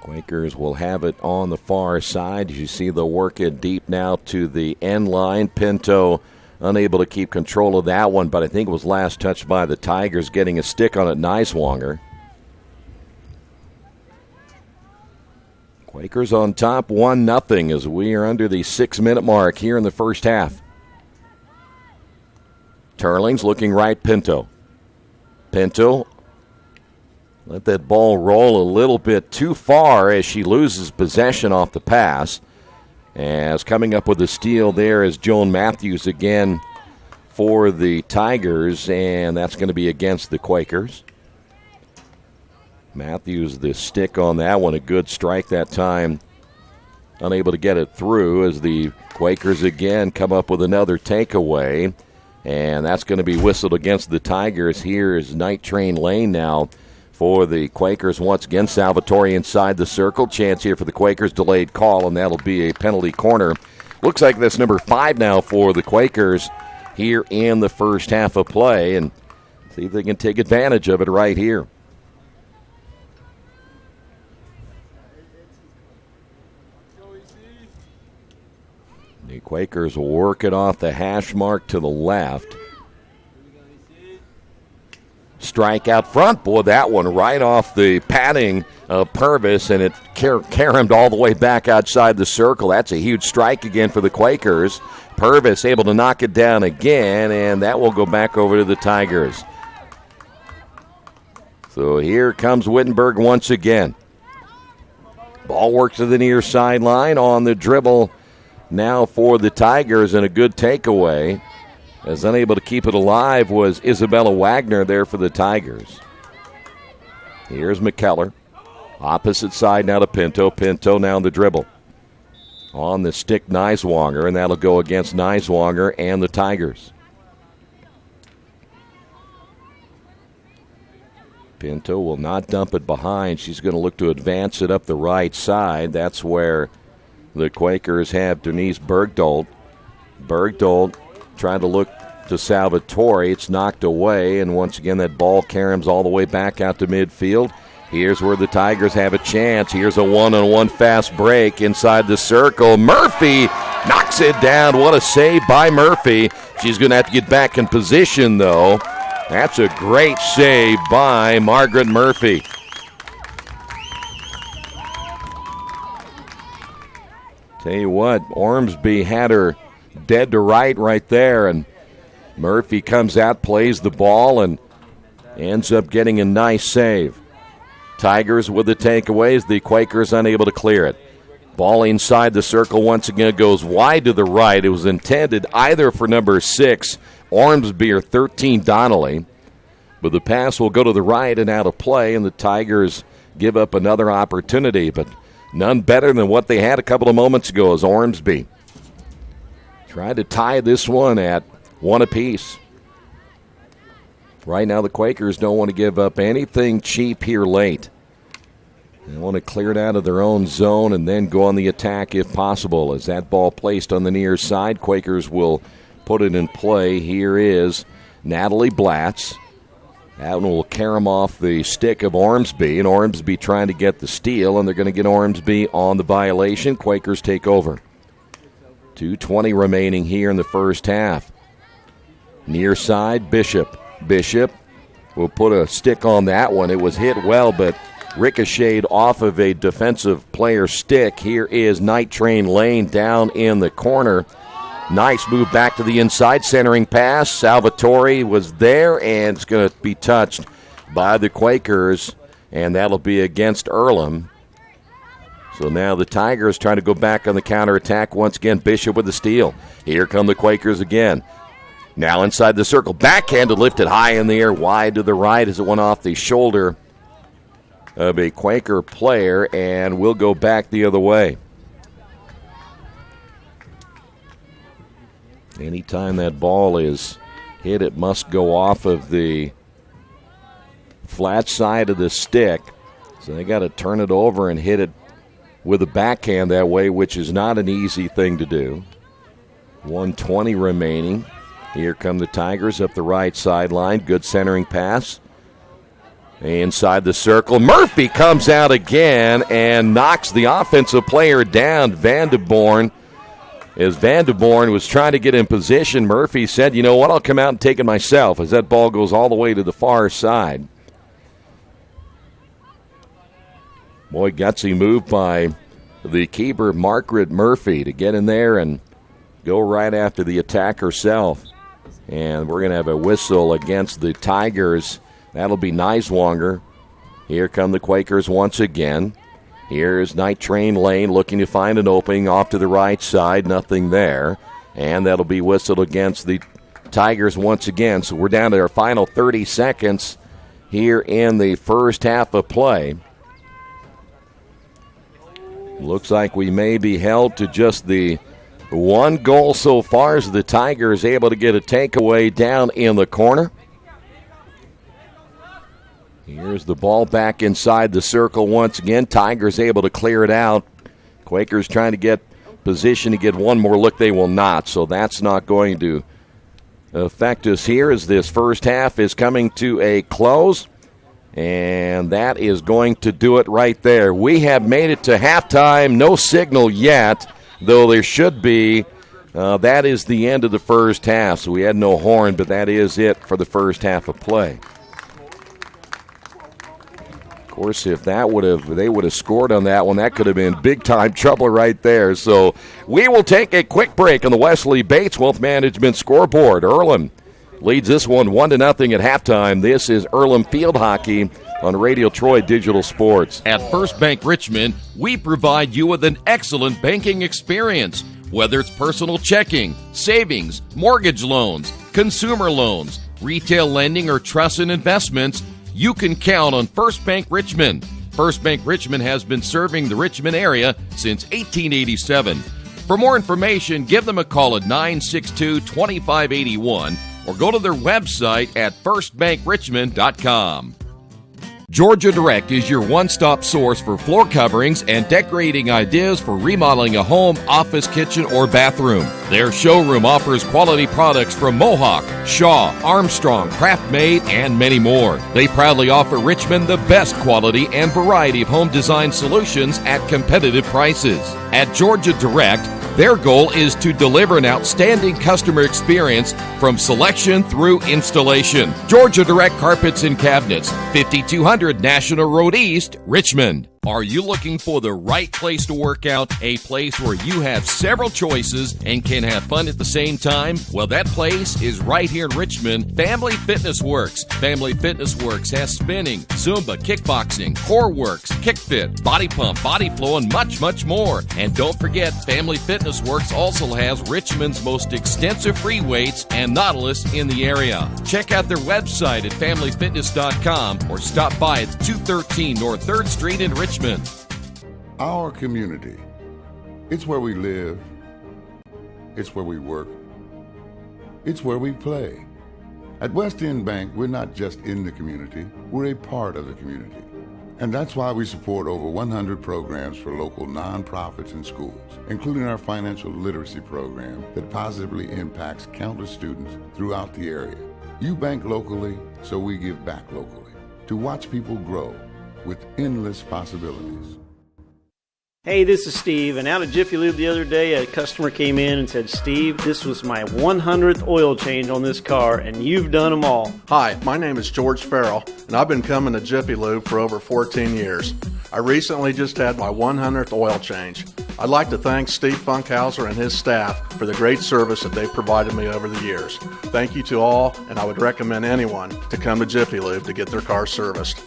Quakers will have it on the far side. As you see, they'll work it deep now to the end line. Pinto unable to keep control of that one, but I think it was last touched by the Tigers, getting a stick on it, Neiswanger. Quakers on top 1-0 as we are under the 6-minute mark here in the first half. Turling's looking right, Pinto. Pinto let that ball roll a little bit too far as she loses possession off the pass. As coming up with a steal there is Joan Matthews again for the Tigers, and that's going to be against the Quakers. Matthews, the stick on that one, a good strike that time. Unable to get it through as the Quakers again come up with another takeaway, and that's going to be whistled against the Tigers. Here is Night Train Lane now for the Quakers. Once again, Salvatore inside the circle. Chance here for the Quakers. Delayed call, and that'll be a penalty corner. Looks like that's number 5 now for the Quakers here in the first half of play, and see if they can take advantage of it right here. The Quakers will work it off the hash mark to the left. Strike out front. Boy, that one right off the padding of Purvis, and it caromed all the way back outside the circle. That's a huge strike again for the Quakers. Purvis able to knock it down again, and that will go back over to the Tigers. So here comes Wittenberg once again. Ball works to the near sideline on the dribble now for the Tigers, and a good takeaway. As unable to keep it alive was Isabella Wagner there for the Tigers. Here's McKellar. Opposite side now to Pinto. Pinto now the dribble. On the stick, Neiswanger, and that'll go against Neiswanger and the Tigers. Pinto will not dump it behind. She's going to look to advance it up the right side. That's where the Quakers have Denise Bergdolt. Bergdolt trying to look to Salvatore. It's knocked away, and once again that ball caroms all the way back out to midfield. Here's where the Tigers have a chance. Here's a one-on-one fast break inside the circle. Murphy knocks it down. What a save by Murphy. She's going to have to get back in position, though. That's a great save by Margaret Murphy. Tell you what, Ormsby had her dead to right there, and Murphy comes out, plays the ball, and ends up getting a nice save. Tigers with the takeaways. The Quakers unable to clear it. Ball inside the circle once again goes wide to the right. It was intended either for number 6, Ormsby, or 13, Donnelly. But the pass will go to the right and out of play, and the Tigers give up another opportunity. But none better than what they had a couple of moments ago as Ormsby tried to tie this one at 1 apiece. Right now the Quakers don't want to give up anything cheap here late. They want to clear it out of their own zone and then go on the attack if possible. As that ball placed on the near side, Quakers will put it in play. Here is Natalie Blatz. That one will carom off the stick of Ormsby, and Ormsby trying to get the steal, and they're going to get Ormsby on the violation. Quakers take over. 2:20 remaining here in the first half. Near side, Bishop. Bishop will put a stick on that one. It was hit well, but ricocheted off of a defensive player's stick. Here is Night Train Lane down in the corner. Nice move back to the inside, centering pass. Salvatore was there, and it's going to be touched by the Quakers, and that'll be against Earlham. So now the Tigers trying to go back on the counterattack. Once again, Bishop with the steal. Here come the Quakers again. Now inside the circle, backhanded, lifted high in the air, wide to the right as it went off the shoulder of a Quaker player, and will go back the other way. Anytime that ball is hit, it must go off of the flat side of the stick. So they got to turn it over and hit it with a backhand that way, which is not an easy thing to do. 1:20 remaining. Here come the Tigers up the right sideline. Good centering pass. Inside the circle. Murphy comes out again and knocks the offensive player down, Vanderborn. As Vanderborn was trying to get in position, Murphy said, you know what, I'll come out and take it myself, as that ball goes all the way to the far side. Boy, gutsy move by the keeper, Margaret Murphy, to get in there and go right after the attack herself. And we're going to have a whistle against the Tigers. That'll be Neiswanger. Here come the Quakers once again. Here's Night Train Lane looking to find an opening off to the right side. Nothing there. And that'll be whistled against the Tigers once again. So we're down to our final 30 seconds here in the first half of play. Looks like we may be held to just the one goal so far as the Tigers able to get a takeaway down in the corner. Here's the ball back inside the circle once again. Tigers able to clear it out. Quakers trying to get position to get one more look. They will not, so that's not going to affect us here as this first half is coming to a close. And that is going to do it right there. We have made it to halftime. No signal yet, though there should be. That is the end of the first half. So we had no horn, but that is it for the first half of play. Of course, if they would have scored on that one, that could have been big-time trouble right there. So we will take a quick break on the Wesley Bates Wealth Management scoreboard. Earlham leads this one 1-0 at halftime. This is Earlham Field Hockey on Radio Troy Digital Sports. At First Bank Richmond, we provide you with an excellent banking experience. Whether it's personal checking, savings, mortgage loans, consumer loans, retail lending, or trust and investments, you can count on First Bank Richmond. First Bank Richmond has been serving the Richmond area since 1887. For more information, give them a call at 962-2581 or go to their website at firstbankrichmond.com. Georgia Direct is your one-stop source for floor coverings and decorating ideas for remodeling a home, office, kitchen, or bathroom. Their showroom offers quality products from Mohawk, Shaw, Armstrong, Craft-Made, and many more. They proudly offer Richmond the best quality and variety of home design solutions at competitive prices. At Georgia Direct, their goal is to deliver an outstanding customer experience from selection through installation. Georgia Direct Carpets and Cabinets, 5200 National Road East, Richmond. Are you looking for the right place to work out? A place where you have several choices and can have fun at the same time? Well, that place is right here in Richmond, Family Fitness Works. Family Fitness Works has spinning, Zumba, kickboxing, core works, kick fit, body pump, body flow, and much, much more. And don't forget, Family Fitness Works also has Richmond's most extensive free weights and Nautilus in the area. Check out their website at familyfitness.com or stop by at 213 North 3rd Street in Richmond. Our community, it's where we live, it's where we work, it's where we play. At West End Bank, we're not just in the community, we're a part of the community. And that's why we support over 100 programs for local nonprofits and schools, including our financial literacy program that positively impacts countless students throughout the area. You bank locally, so we give back locally to watch people grow with endless possibilities. Hey, this is Steve, and out of Jiffy Lube the other day, a customer came in and said, Steve, this was my 100th oil change on this car, and you've done them all. Hi, my name is George Farrell, and I've been coming to Jiffy Lube for over 14 years. I recently just had my 100th oil change. I'd like to thank Steve Funkhauser and his staff for the great service that they've provided me over the years. Thank you to all, and I would recommend anyone to come to Jiffy Lube to get their car serviced.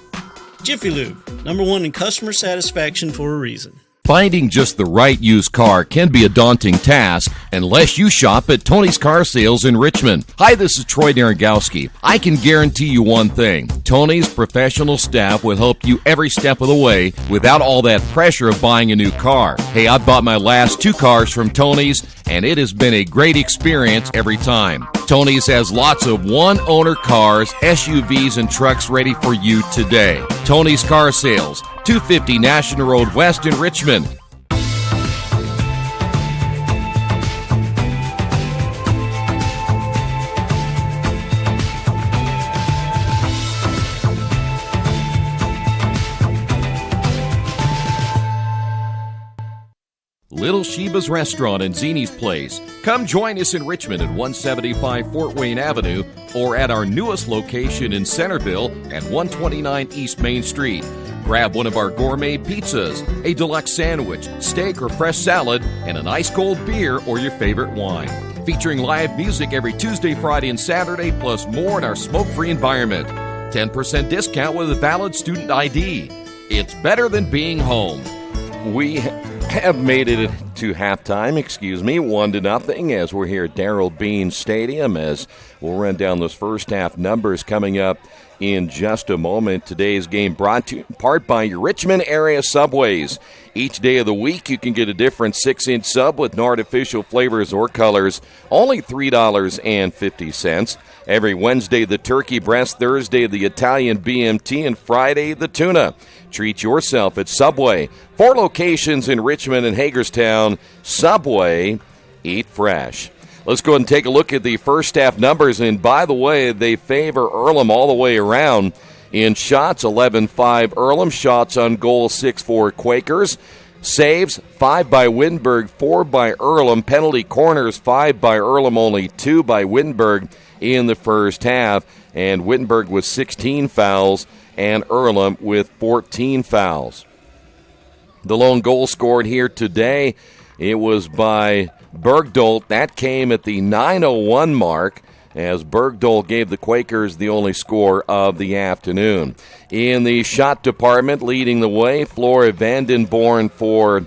Jiffy Lube, #1 in customer satisfaction for a reason. Finding just the right used car can be a daunting task unless you shop at Tony's Car Sales in Richmond. Hi, this is Troy Naragowski. I can guarantee you one thing. Tony's professional staff will help you every step of the way without all that pressure of buying a new car. Hey, I bought my last 2 cars from Tony's, and it has been a great experience every time. Tony's has lots of one-owner cars, SUVs, and trucks ready for you today. Tony's Car Sales, 250 National Road West in Richmond. Little Sheba's Restaurant and Zini's Place. Come join us in Richmond at 175 Fort Wayne Avenue or at our newest location in Centerville at 129 East Main Street. Grab one of our gourmet pizzas, a deluxe sandwich, steak or fresh salad, and an ice-cold beer or your favorite wine. Featuring live music every Tuesday, Friday, and Saturday, plus more in our smoke-free environment. 10% discount with a valid student ID. It's better than being home. We have made it to halftime, 1-0 as we're here at Darrell Bean Stadium, as we'll run down those first half numbers coming up in just a moment. Today's game brought to you in part by your Richmond area Subways. Each day of the week you can get a different 6-inch sub with no artificial flavors or colors, only $3.50. Every Wednesday, the turkey breast, Thursday, the Italian BMT, and Friday, the tuna. Treat yourself at Subway. 4 locations in Richmond and Hagerstown. Subway, eat fresh. Let's go ahead and take a look at the first half numbers. And by the way, they favor Earlham all the way around. In shots, 11-5 Earlham. Shots on goal, 6-4 Quakers. Saves, 5 by Wittenberg, 4 by Earlham. Penalty corners, 5 by Earlham, only 2 by Wittenberg in the first half. And Wittenberg with 16 fouls and Earlham with 14 fouls. The lone goal scored here today, it was by Bergdolt. That came at the 9:01 mark, as Bergdolt gave the Quakers the only score of the afternoon. In the shot department, leading the way, Flora Vandenborn for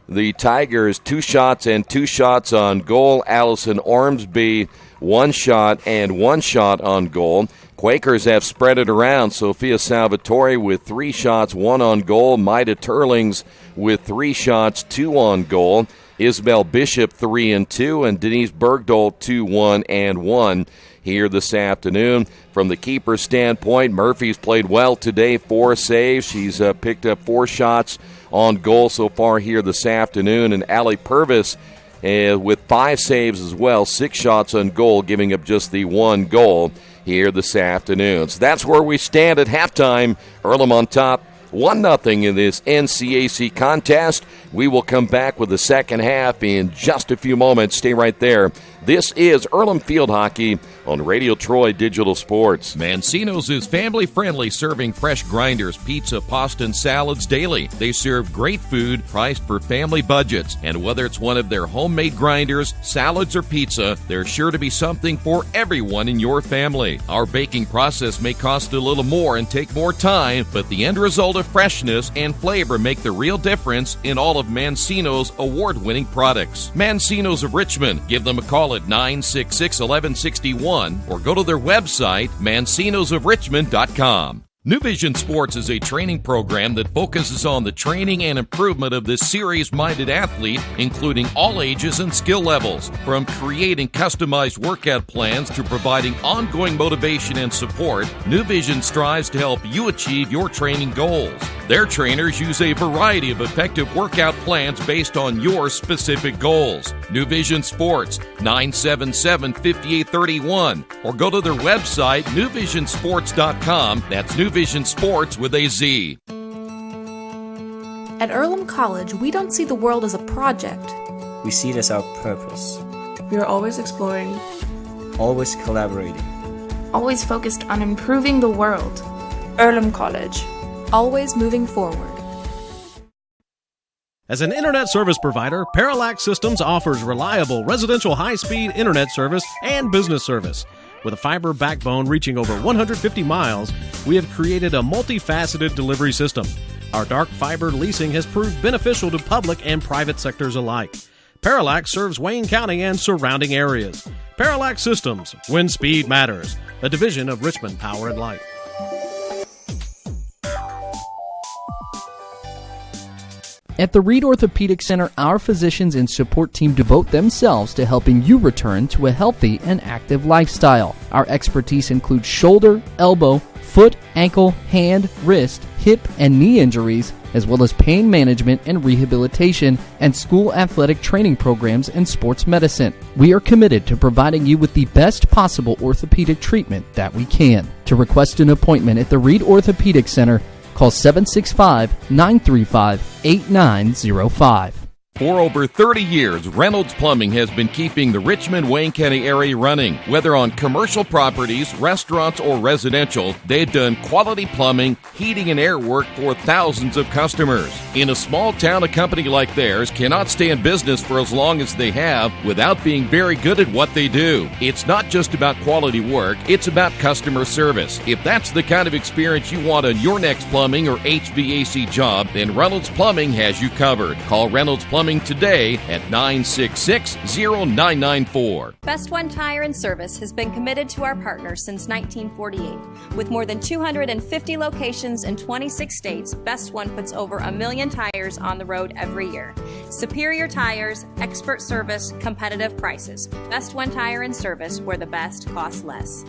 the Tigers, 2 shots and 2 shots on goal. Allison Ormsby, 1 shot and 1 shot on goal. Quakers have spread it around. Sophia Salvatore with 3 shots, 1 on goal. Maida Turlings with 3 shots, 2 on goal. Isabel Bishop 3 and 2, and Denise Bergdolt 2, 1 and 1 here this afternoon. From the keeper's standpoint, Murphy's played well today, 4 saves. She's picked up 4 shots on goal so far here this afternoon, and Allie Purvis with 5 saves as well, 6 shots on goal, giving up just the 1 goal here this afternoon. So that's where we stand at halftime. Earlham on top, 1-0 in this NCAC contest. We will come back with the second half in just a few moments. Stay right there. This is Earlham Field Hockey on Radio Troy Digital Sports. Mancino's is family-friendly, serving fresh grinders, pizza, pasta, and salads daily. They serve great food priced for family budgets. And whether it's one of their homemade grinders, salads, or pizza, there's sure to be something for everyone in your family. Our baking process may cost a little more and take more time, but the end result of freshness and flavor make the real difference in all of Mancino's award-winning products. Mancino's of Richmond. Give them a call at 966-1161 or go to their website, mancinosofrichmond.com. New Vision Sports is a training program that focuses on the training and improvement of the serious-minded athlete, including all ages and skill levels. From creating customized workout plans to providing ongoing motivation and support, New Vision strives to help you achieve your training goals. Their trainers use a variety of effective workout plans based on your specific goals. New Vision Sports, 977-5831, or go to their website, newvisionsports.com. That's New Vision Sports with a Z. At Earlham College, we don't see the world as a project. We see it as our purpose. We are always exploring, always collaborating, always focused on improving the world. Earlham College, always moving forward. As an internet service provider, Parallax Systems offers reliable residential high-speed internet service and business service. With a fiber backbone reaching over 150 miles, we have created a multifaceted delivery system. Our dark fiber leasing has proved beneficial to public and private sectors alike. Parallax serves Wayne County and surrounding areas. Parallax Systems, when speed matters, a division of Richmond Power and Light. At the Reed Orthopedic Center, our physicians and support team devote themselves to helping you return to a healthy and active lifestyle. Our expertise includes shoulder, elbow, foot, ankle, hand, wrist, hip, and knee injuries, as well as pain management and rehabilitation, and school athletic training programs and sports medicine. We are committed to providing you with the best possible orthopedic treatment that we can. To request an appointment at the Reed Orthopedic Center, call 765-935-8905. For over 30 years, Reynolds Plumbing has been keeping the Richmond-Wayne County area running. Whether on commercial properties, restaurants, or residential, they've done quality plumbing, heating, and air work for thousands of customers. In a small town, a company like theirs cannot stay in business for as long as they have without being very good at what they do. It's not just about quality work, it's about customer service. If that's the kind of experience you want on your next plumbing or HVAC job, then Reynolds Plumbing has you covered. Call Reynolds Plumbing coming today at 966-0994. Best One Tire and Service has been committed to our partners since 1948. With more than 250 locations in 26 states, Best One puts over 1 million tires on the road every year. Superior tires, expert service, competitive prices. Best One Tire and Service, where the best costs less.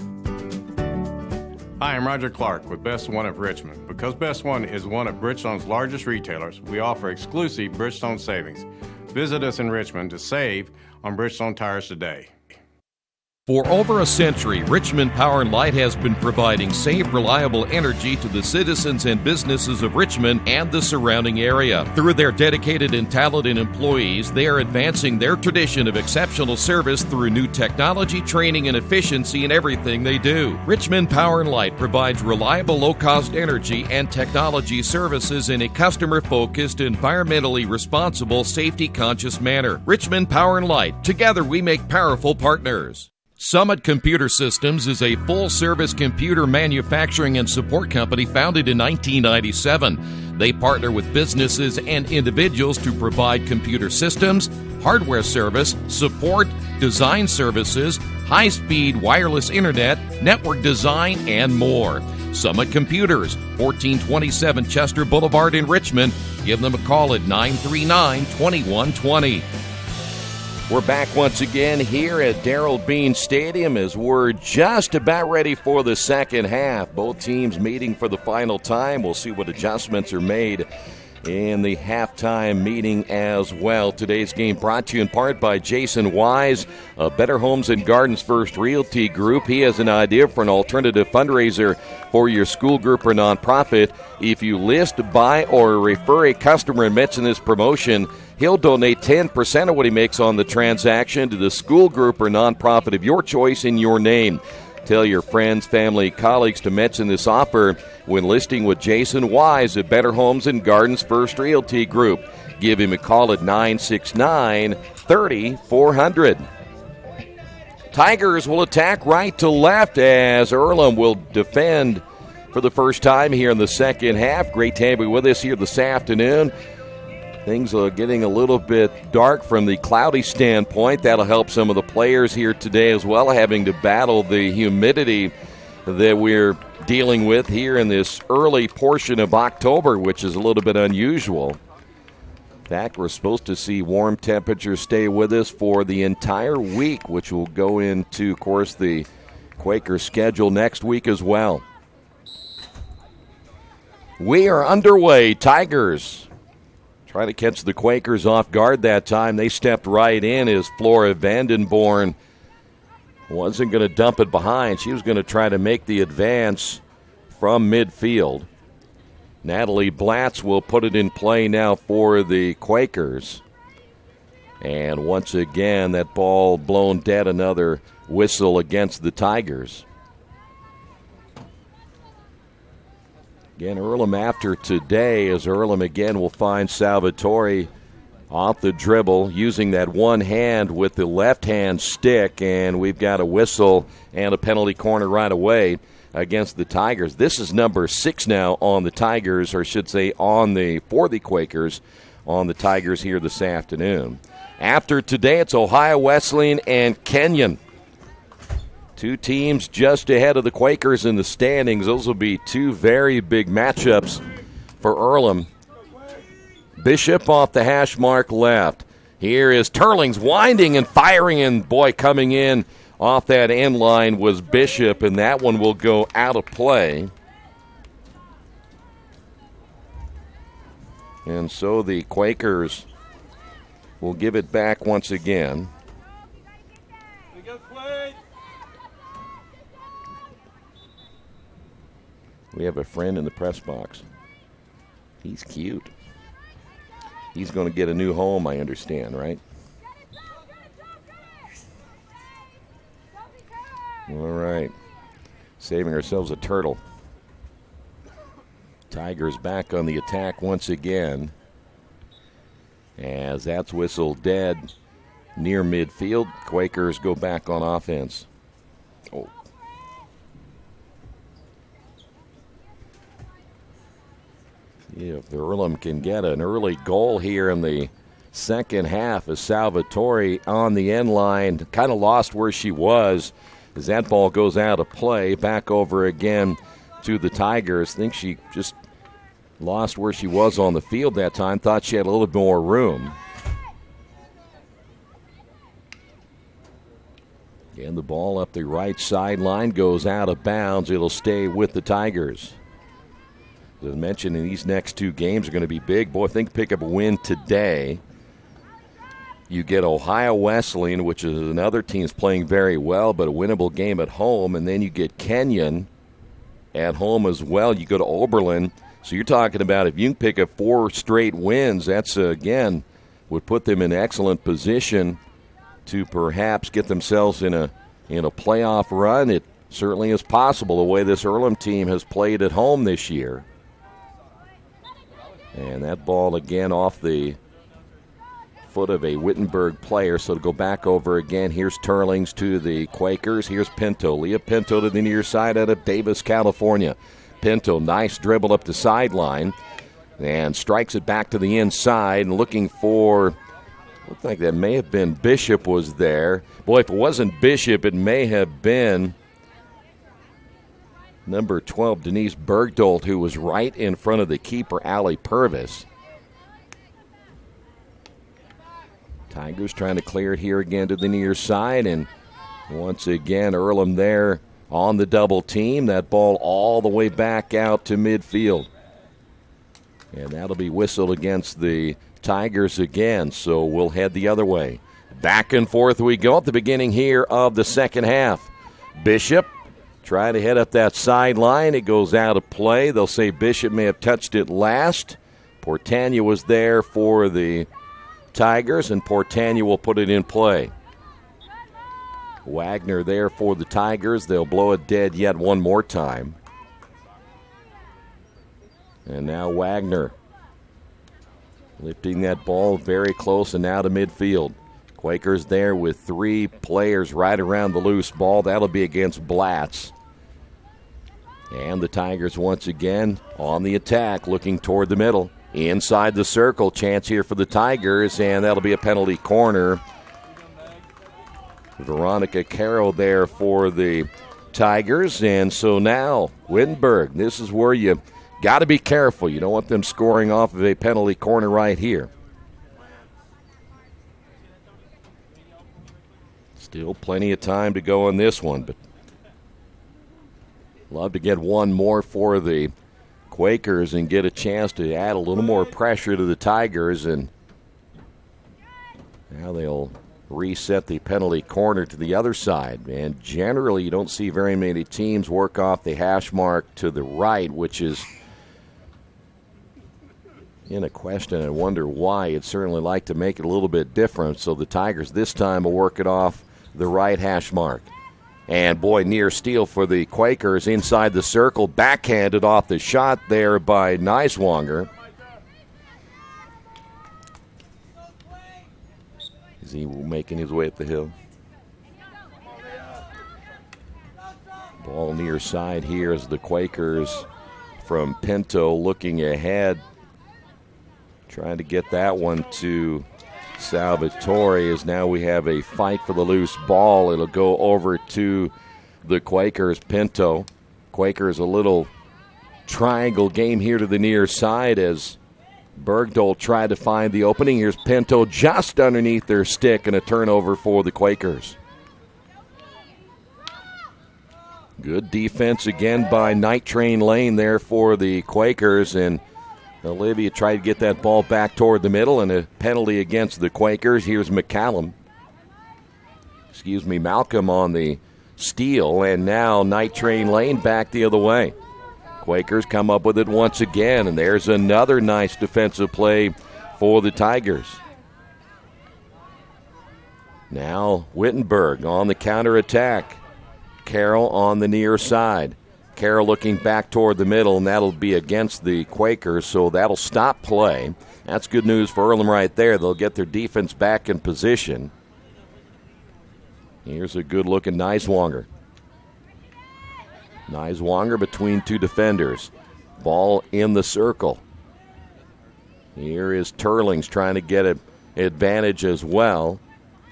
Hi, I'm Roger Clark with Best One of Richmond. Because Best One is one of Bridgestone's largest retailers, we offer exclusive Bridgestone savings. Visit us in Richmond to save on Bridgestone tires today. For over a century, Richmond Power & Light has been providing safe, reliable energy to the citizens and businesses of Richmond and the surrounding area. Through their dedicated and talented employees, they are advancing their tradition of exceptional service through new technology, training, and efficiency in everything they do. Richmond Power & Light provides reliable, low-cost energy and technology services in a customer-focused, environmentally responsible, safety-conscious manner. Richmond Power & Light. Together we make powerful partners. Summit Computer Systems is a full-service computer manufacturing and support company founded in 1997. They partner with businesses and individuals to provide computer systems, hardware service, support, design services, high-speed wireless internet, network design, and more. Summit Computers, 1427 Chester Boulevard in Richmond. Give them a call at 939-2120. We're back once again here at Darrell Bean Stadium as we're just about ready for the second half. Both teams meeting for the final time. We'll see what adjustments are made in the halftime meeting as well. Today's game brought to you in part by Jason Wise of Better Homes and Gardens First Realty Group. He has an idea for an alternative fundraiser for your school group or nonprofit. If you list, buy, or refer a customer and mention this promotion, he'll donate 10% of what he makes on the transaction to the school group or nonprofit of your choice in your name. Tell your friends, family, colleagues to mention this offer when listing with Jason Wise at Better Homes and Gardens First Realty Group. Give him a call at 969-30-400. Tigers will attack right to left as Earlham will defend for the first time here in the second half. Great to have you with us here this afternoon. Things are getting a little bit dark from the cloudy standpoint. That'll help some of the players here today as well, having to battle the humidity that we're dealing with here in this early portion of October, which is a little bit unusual. In fact, we're supposed to see warm temperatures stay with us for the entire week, which will go into, of course, the Quakers' schedule next week as well. We are underway. Tigers trying to catch the Quakers off guard that time. They stepped right in as Flora Vandenborn wasn't going to dump it behind. She was going to try to make the advance from midfield. Natalie Blatz will put it in play now for the Quakers. And once again, that ball blown dead, another whistle against the Tigers. Again, Earlham after today, as Earlham again will find Salvatore off the dribble, using that one hand with the left-hand stick, and we've got a whistle and a penalty corner right away against the Tigers. This is number 6 now on the Tigers, or I should say for the Quakers on the Tigers here this afternoon. After today, it's Ohio Wesleyan and Kenyon. Two teams just ahead of the Quakers in the standings. Those will be two very big matchups for Earlham. Bishop off the hash mark left. Here is Turlings winding and firing, and boy, coming in off that end line was Bishop, and that one will go out of play. And so the Quakers will give it back once again. We have a friend in the press box. He's cute. He's going to get a new home, I understand, right? All right. Saving ourselves a turtle. Tigers back on the attack once again, as that's whistled dead near midfield. Quakers go back on offense. Oh. If Earlham can get an early goal here in the second half as Salvatore on the end line kind of lost where she was as that ball goes out of play. Back over again to the Tigers. I think she just lost where she was on the field that time. Thought she had a little bit more room. And the ball up the right sideline goes out of bounds. It'll stay with the Tigers. As I mentioned, in these next two games are going to be big. Boy, if they can pick up a win today, you get Ohio Wesleyan, which is another team that's playing very well, but a winnable game at home. And then you get Kenyon at home as well. You go to Oberlin. So you're talking about if you can pick up 4 straight wins, that's, again, would put them in excellent position to perhaps get themselves in a playoff run. It certainly is possible the way this Earlham team has played at home this year. And that ball again off the foot of a Wittenberg player, so to go back over again. Here's Turlings to the Quakers. Here's Pinto. Leah Pinto to the near side out of Davis, California. Pinto, nice dribble up the sideline and strikes it back to the inside and looking for, looked like that may have been Bishop was there. Boy, if it wasn't Bishop, it may have been number 12, Denise Bergdolt, who was right in front of the keeper, Allie Purvis. Tigers trying to clear it here again to the near side, and once again, Earlham there on the double team. That ball all the way back out to midfield. And that'll be whistled against the Tigers again, so we'll head the other way. Back and forth we go at the beginning here of the second half. Bishop trying to head up that sideline. It goes out of play. They'll say Bishop may have touched it last. Portania was there for the Tigers, and Portania will put it in play. Wagner there for the Tigers. They'll blow it dead yet one more time. And now Wagner lifting that ball very close and now to midfield. Quakers there with 3 players right around the loose ball. That'll be against Blatz. And the Tigers once again on the attack, looking toward the middle. Inside the circle, chance here for the Tigers, and that'll be a penalty corner. Veronica Carroll there for the Tigers, and so now Wittenberg, this is where you got to be careful. You don't want them scoring off of a penalty corner right here. Still plenty of time to go on this one, but love to get one more for the Quakers and get a chance to add a little more pressure to the Tigers, and now they'll reset the penalty corner to the other side. And generally you don't see very many teams work off the hash mark to the right, which is in a question. I wonder why. You'd certainly like to make it a little bit different. So the Tigers this time will work it off the right hash mark. And boy, near steal for the Quakers inside the circle, backhanded off the shot there by Neiswanger. Is he making his way up the hill? Ball near side here as the Quakers from Pinto looking ahead, trying to get that one to Salvatore, as now we have a fight for the loose ball. It'll go over to the Quakers. Pinto. Quakers a little triangle game here to the near side as Bergdolt tried to find the opening. Here's Pinto just underneath their stick, and a turnover for the Quakers. Good defense again by Night Train Lane there for the Quakers, and Olivia tried to get that ball back toward the middle, and a penalty against the Quakers. Here's Malcolm on the steal, and now Night Train Lane back the other way. Quakers come up with it once again, and there's another nice defensive play for the Tigers. Now Wittenberg on the counterattack. Carroll on the near side. Carroll looking back toward the middle, and that'll be against the Quakers, so that'll stop play. That's good news for Earlham right there. They'll get their defense back in position. Here's a good-looking Neiswanger. Neiswanger between 2 defenders. Ball in the circle. Here is Turlings trying to get it advantage as well,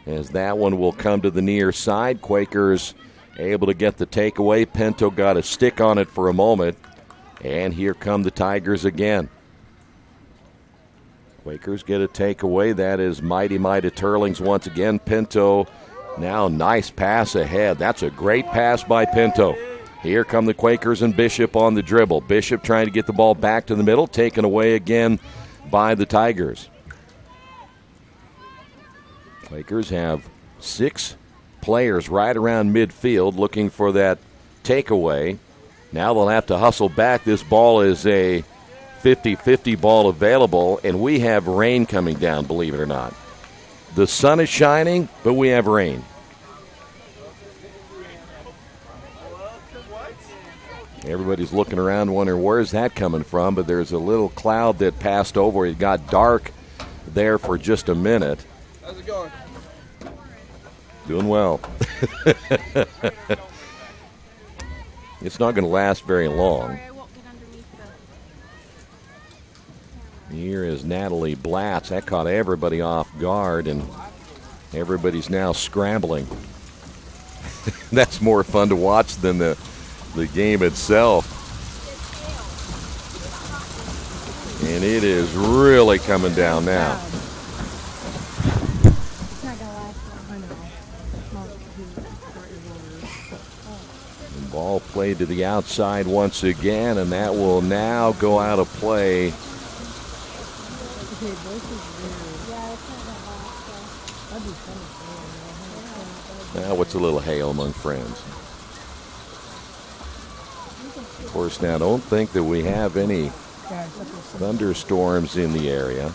as that one will come to the near side. Quakers able to get the takeaway. Pinto got a stick on it for a moment, and here come the Tigers again. Quakers get a takeaway. That is mighty Turlings once again. Pinto, now nice pass ahead. That's a great pass by Pinto. Here come the Quakers and Bishop on the dribble. Bishop trying to get the ball back to the middle, taken away again by the Tigers. Quakers have 6 players right around midfield looking for that takeaway. Now they'll have to hustle back. This ball is a 50-50 ball available, and we have rain coming down, believe it or not. The sun is shining, but we have rain. Everybody's looking around wondering where's that coming from, but there's a little cloud that passed over. It got dark there for just a minute. How's it going? Doing well. It's not going to last very long. Here is Natalie Blatz. That caught everybody off guard, and everybody's now scrambling. That's more fun to watch than the game itself. And it is really coming down now. The ball played to the outside once again, and that will now go out of play. Now what's a little hail among friends? Of course, now don't think that we have any thunderstorms in the area.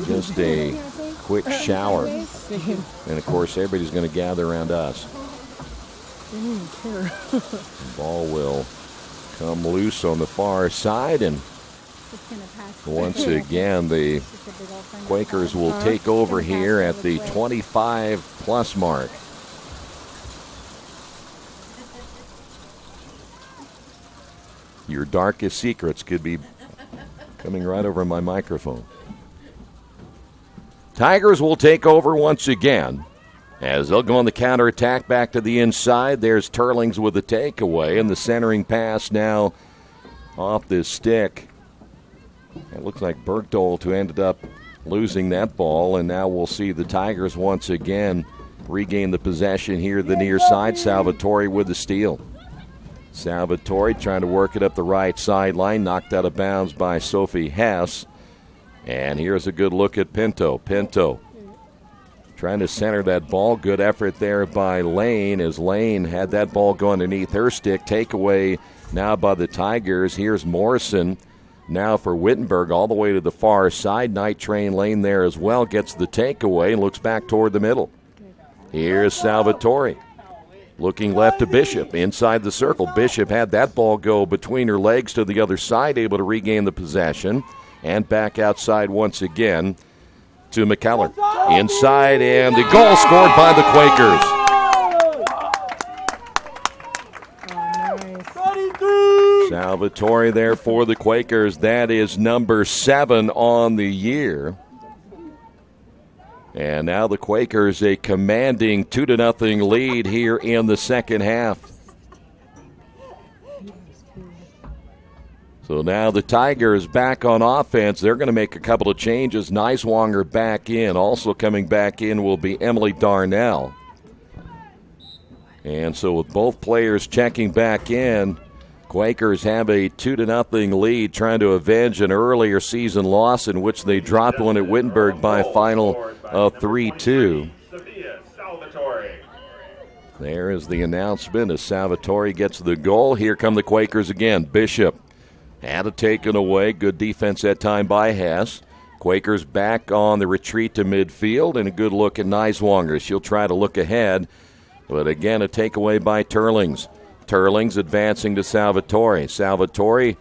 Just a quick shower. And of course, everybody's going to gather around us. The ball will come loose on the far side, and once again the Quakers will take over here at the 25-plus mark. Your darkest secrets could be coming right over my microphone. Tigers will take over once again as they'll go on the counterattack back to the inside. There's Turlings with a takeaway, and the centering pass now off the stick. It looks like Bergdolt who ended up losing that ball, and now we'll see the Tigers once again regain the possession here at the near side. Salvatore with the steal. Salvatore trying to work it up the right sideline, knocked out of bounds by Sophie Hess. And here's a good look at Pinto. Pinto trying to center that ball. Good effort there by Lane, as Lane had that ball go underneath her stick. Takeaway now by the Tigers. Here's Morrison now for Wittenberg all the way to the far side. Night Train Lane there as well. Gets the takeaway and looks back toward the middle. Here's Salvatore. Looking left to Bishop, inside the circle. Bishop had that ball go between her legs to the other side, able to regain the possession. And back outside once again to McKellar. Inside, and the goal scored by the Quakers. Salvatore there for the Quakers. That is number 7 on the year. And now the Quakers a commanding 2-0 lead here in the second half. So now the Tigers back on offense. They're going to make a couple of changes. Neiswanger back in. Also coming back in will be Emily Darnell. And so with both players checking back in, Quakers have a 2-0 lead, trying to avenge an earlier season loss in which they dropped one at Wittenberg by a final of 3-2. There is the announcement as Salvatore gets the goal. Here come the Quakers again. Bishop had it taken away. Good defense that time by Hess. Quakers back on the retreat to midfield, and a good look at Neiswanger. She'll try to look ahead, but again a takeaway by Turlings. Turlings advancing to Salvatore. Salvatore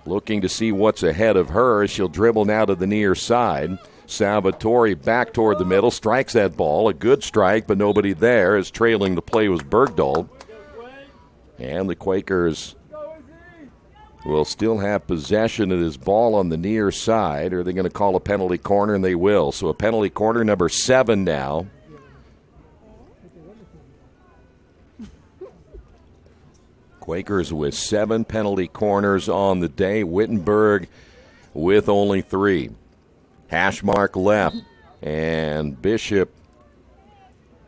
looking to see what's ahead of her. She'll dribble now to the near side. Salvatore back toward the middle, strikes that ball. A good strike, but nobody there, as trailing the play was Bergdahl. And the Quakers will still have possession of this ball on the near side. Are they going to call a penalty corner? And they will. So a penalty corner, number 7 now. Quakers with 7 penalty corners on the day. Wittenberg with only 3. Hash mark left, and Bishop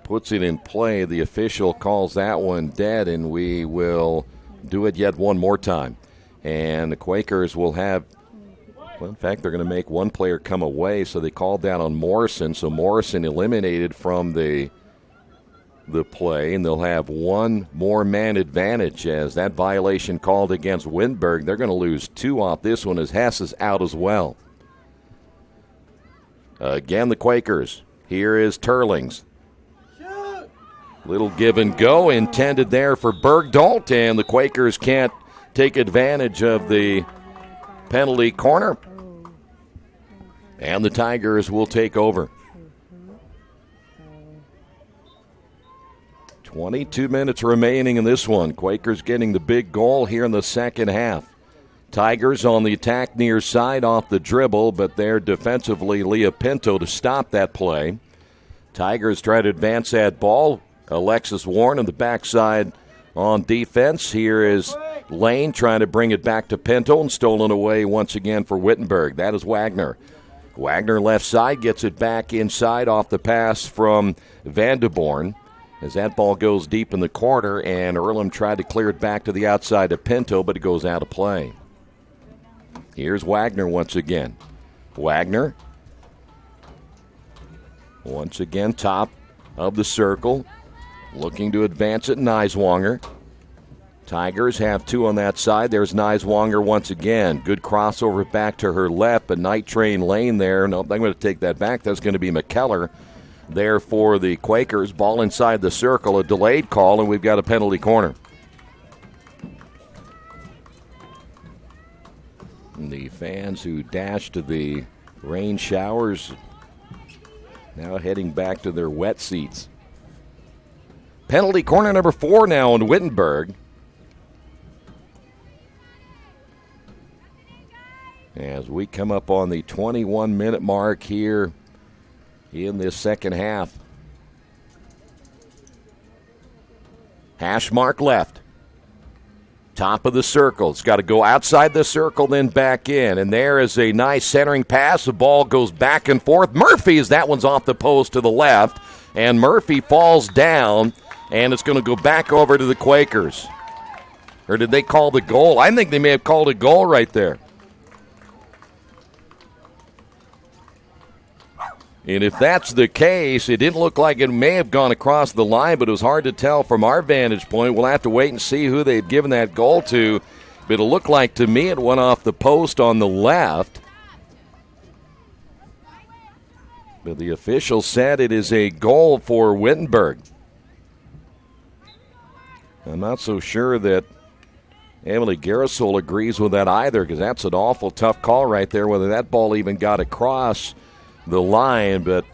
puts it in play. The official calls that one dead, and we will do it yet one more time. And the Quakers will have, well, in fact, they're going to make one player come away, so they called that on Morrison. So Morrison eliminated from the play, and they'll have one more man advantage as that violation called against Wittenberg. They're going to lose 2 off this one as Hess is out as well. Again, the Quakers. Here is Turlings. Little give and go intended there for Bergdahl, and the Quakers can't take advantage of the penalty corner. And the Tigers will take over. 22 minutes remaining in this one. Quakers getting the big goal here in the second half. Tigers on the attack near side off the dribble, but there defensively Leah Pinto to stop that play. Tigers try to advance that ball. Alexis Warren on the backside on defense. Here is Lane trying to bring it back to Pinto, and stolen away once again for Wittenberg. That is Wagner. Wagner left side gets it back inside off the pass from Vanderborn. As that ball goes deep in the corner, and Earlham tried to clear it back to the outside of Pinto, but it goes out of play. Here's Wagner once again. Wagner, once again, top of the circle, looking to advance it. Neiswanger. Tigers have 2 on that side. There's Neiswanger once again. Good crossover back to her left, but Night Train Lane there. Nope, I'm going to take that back. That's going to be McKellar there for the Quakers. Ball inside the circle, a delayed call, and we've got a penalty corner. And the fans who dashed to the rain showers now heading back to their wet seats. Penalty corner number 4 now in Wittenberg. As we come up on the 21-minute mark here in this second half. Hash mark left. Top of the circle. It's got to go outside the circle, then back in. And there is a nice centering pass. The ball goes back and forth. Murphy's, that one's off the post to the left. And Murphy falls down, and it's going to go back over to the Quakers. Or did they call the goal? I think they may have called a goal right there. And if that's the case, it didn't look like it may have gone across the line, but it was hard to tell from our vantage point. We'll have to wait and see who they've given that goal to. But it looked like to me it went off the post on the left. But the official said it is a goal for Wittenberg. I'm not so sure that Emily Garrisol agrees with that either, because that's an awful tough call right there, whether that ball even got across the line. But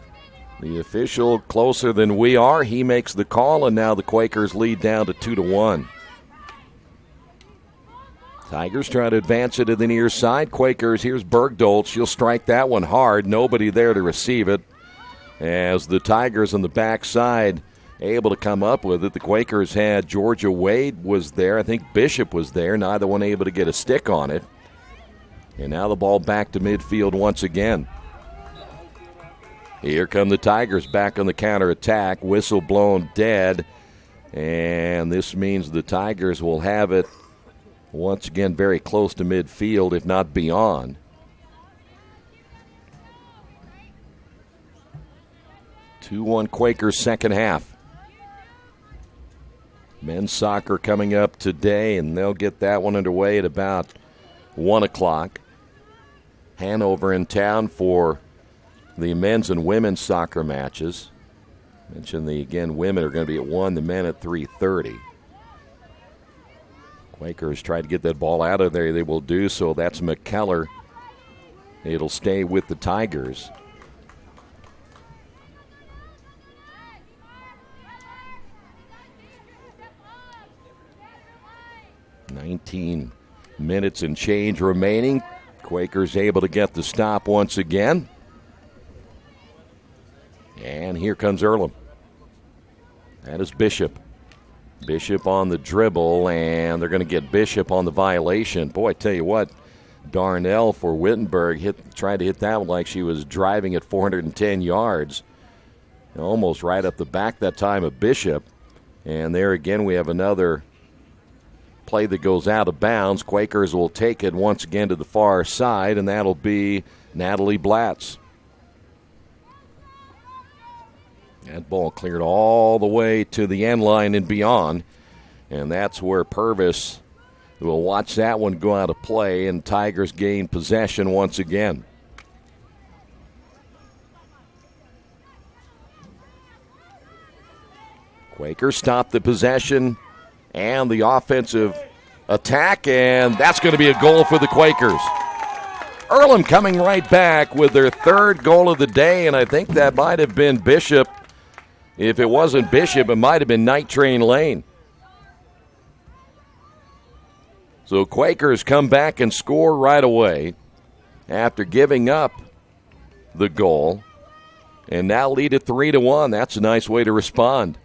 the official, closer than we are, he makes the call, and now the Quakers lead down to 2-1. Tigers try to advance it to the near side. Quakers, here's Bergdahl. She'll strike that one hard. Nobody there to receive it. As the Tigers on the backside able to come up with it. The Quakers had Georgia Wade was there. I think Bishop was there. Neither one able to get a stick on it. And now the ball back to midfield once again. Here come the Tigers back on the counterattack. Whistle blown dead. And this means the Tigers will have it once again very close to midfield, if not beyond. (2-1) Quakers second half. Men's soccer coming up today, and they'll get that one underway at about 1 o'clock. Hanover in town for the men's and women's soccer matches. Mentioned the, again, women are going to be at 1, the men at 3:30. Quakers try to get that ball out of there. They will do so. That's McKellar. It'll stay with the Tigers. minutes and change remaining. Quakers able to get the stop once again. And here comes Earlham. That is Bishop. Bishop on the dribble, and they're going to get Bishop on the violation. Boy, I tell you what, Darnell for Wittenberg tried to hit that one like she was driving at 410 yards. Almost right up the back that time of Bishop. And there again we have another play that goes out of bounds. Quakers will take it once again to the far side, and that'll be Natalie Blatz. That ball cleared all the way to the end line and beyond. And that's where Purvis will watch that one go out of play, and Tigers gain possession once again. Quakers stop the possession and the offensive attack, and that's going to be a goal for the Quakers. Earlham coming right back with their third goal of the day, and I think that might have been Bishop. If it wasn't Bishop, it might have been Night Train Lane. So Quakers come back and score right away after giving up the goal, and now lead it 3-1. That's a nice way to respond.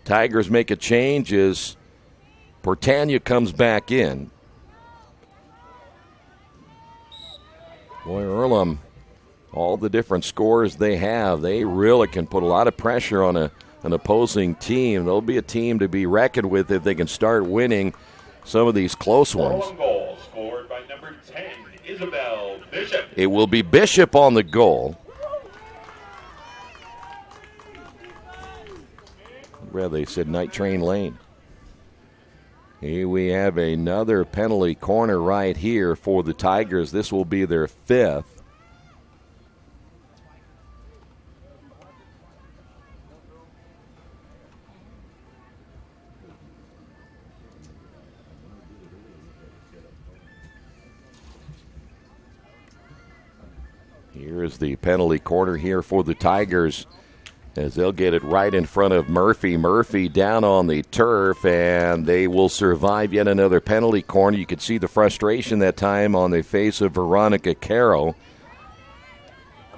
Tigers make a change as Portania comes back in. Boy, Earlham, all the different scores they have, they really can put a lot of pressure on an opposing team. They'll be a team to be reckoned with if they can start winning some of these close ones. Goal scored by number 10, Isabel Bishop. It will be Bishop on the goal. Well, they said Night Train Lane. Here we have another penalty corner right here for the Tigers. This will be their fifth. Here is the penalty corner here for the Tigers as they'll get it right in front of Murphy. Murphy down on the turf, and they will survive yet another penalty corner. You could see the frustration that time on the face of Veronica Caro.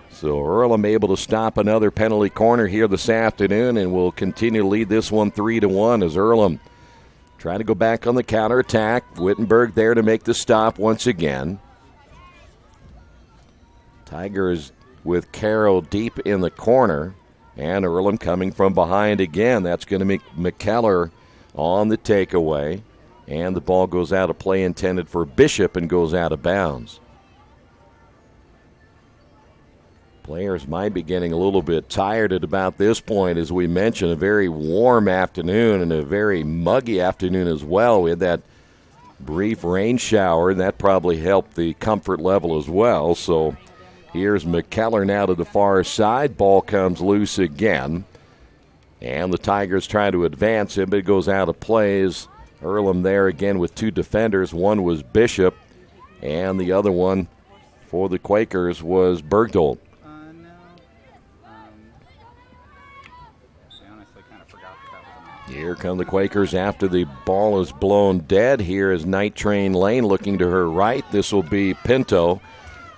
So Earlham able to stop another penalty corner here this afternoon, and will continue to lead this one 3-1 as Earlham trying to go back on the counterattack. Wittenberg there to make the stop once again. Tigers with Carroll deep in the corner, and Earlham coming from behind again. That's going to make McKellar on the takeaway, and the ball goes out of play intended for Bishop and goes out of bounds. Players might be getting a little bit tired at about this point. As we mentioned, a very warm afternoon and a very muggy afternoon as well. We had that brief rain shower, and that probably helped the comfort level as well. So here's McKellar now to the far side. Ball comes loose again. And the Tigers try to advance it, but it goes out of plays. Earlham there again with two defenders. One was Bishop, and the other one for the Quakers was Bergdolt. Here come the Quakers after the ball is blown dead. Here is Night Train Lane looking to her right. This will be Pinto.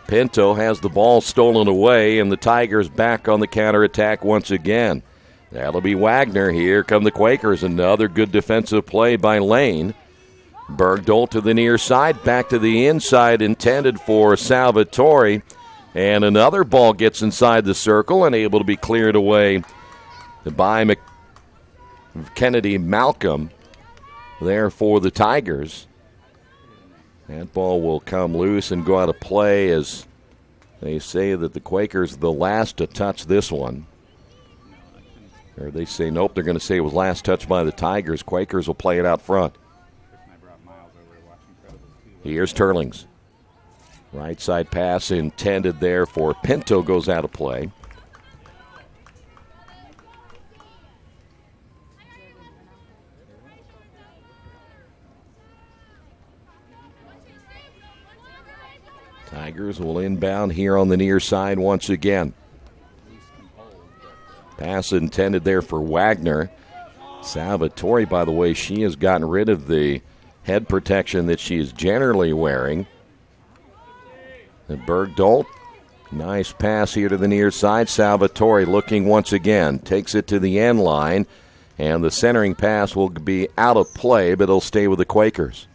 Pinto has the ball stolen away, and the Tigers back on the counterattack once again. That'll be Wagner. Here come the Quakers. Another good defensive play by Lane. Bergdolt to the near side, back to the inside, intended for Salvatore. And another ball gets inside the circle and able to be cleared away by Kennedy Malcolm there for the Tigers. That ball will come loose and go out of play as they say that the Quakers are the last to touch this one. Or they say nope, they're going to say it was last touched by the Tigers. Quakers will play it out front. Here's Turlings. Right side pass intended there for Pinto goes out of play. Tigers will inbound here on the near side once again. Pass intended there for Wagner. Salvatore, by the way, she has gotten rid of the head protection that she is generally wearing. And Bergdolt, nice pass here to the near side. Salvatore looking once again, takes it to the end line, and the centering pass will be out of play, but it'll stay with the Quakers.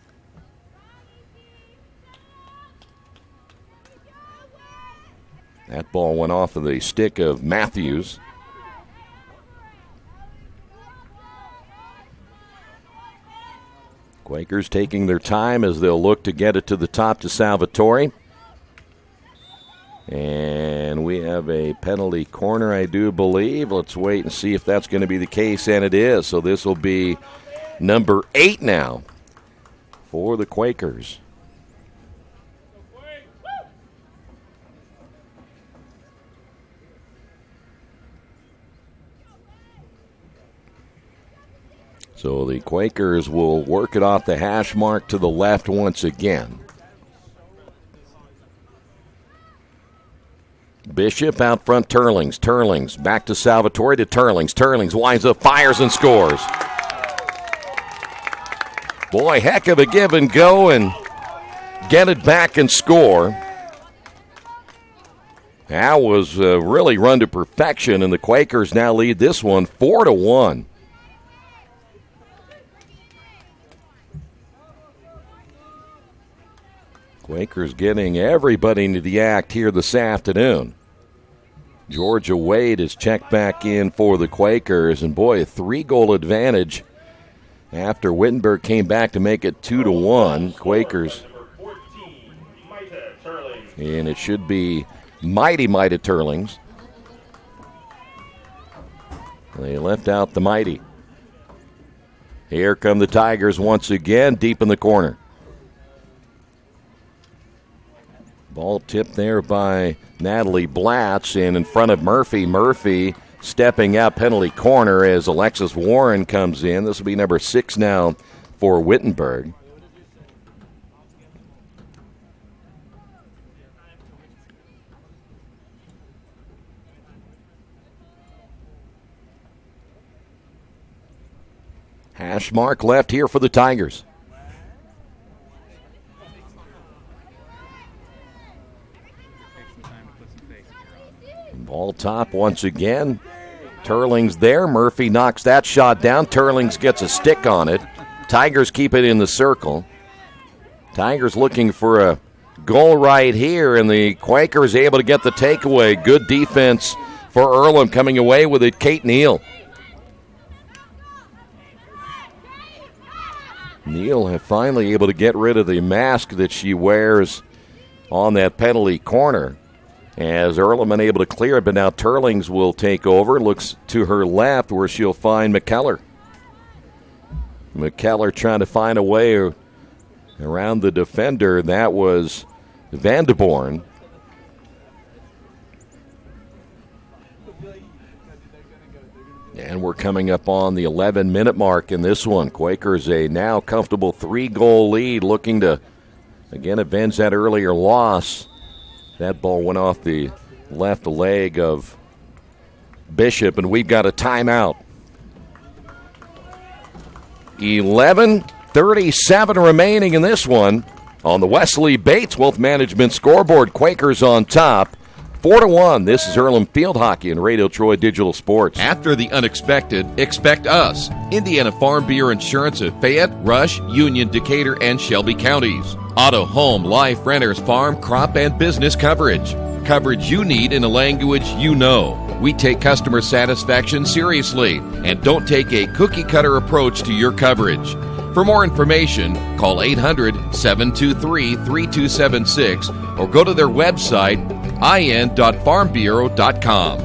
That ball went off of the stick of Matthews. Quakers taking their time as they'll look to get it to the top to Salvatore. And we have a penalty corner, I do believe. Let's wait and see if that's going to be the case, and it is. So this will be number 8 now for the Quakers. So the Quakers will work it off the hash mark to the left once again. Bishop out front, Turlings. Turlings back to Salvatore to Turlings. Turlings winds up, fires, and scores. Boy, heck of a give and go, and get it back and score. That was really run to perfection, and the Quakers now lead this one 4-1. Quakers getting everybody into the act here this afternoon. Georgia Wade is checked back in for the Quakers, and boy, a 3-goal advantage after Wittenberg came back to make it 2-1. Quakers. And it should be Mighty Turlings. They left out the Mighty. Here come the Tigers once again, deep in the corner. Ball tipped there by Natalie Blatz, and in front of Murphy. Murphy stepping out penalty corner as Alexis Warren comes in. This will be number 6 now for Wittenberg. Hash mark left here for the Tigers. Ball top once again. Turlings there. Murphy knocks that shot down. Turlings gets a stick on it. Tigers keep it in the circle. Tigers looking for a goal right here, and the Quakers able to get the takeaway. Good defense for Earlham, coming away with it. Kate Neal. Neal finally able to get rid of the mask that she wears on that penalty corner, as Earlham unable to clear it, but now Turlings will take over. Looks to her left where she'll find McKellar. McKellar trying to find a way around the defender. That was Vanderborn. And we're coming up on the 11-minute mark in this one. Quakers a now comfortable 3-goal lead, looking to, again, avenge that earlier loss. That ball went off the left leg of Bishop, and we've got a timeout. 11:37 remaining in this one on the Wesley Bates Wealth Management scoreboard. Quakers on top, 4-1. This is Earlham Field Hockey and Radio Troy Digital Sports. After the unexpected, expect us. Indiana Farm Bureau Insurance of Fayette, Rush, Union, Decatur, and Shelby counties. Auto, home, life, renters, farm, crop, and business coverage. Coverage you need in a language you know. We take customer satisfaction seriously and don't take a cookie-cutter approach to your coverage. For more information, call 800-723-3276 or go to their website, in.farmbureau.com.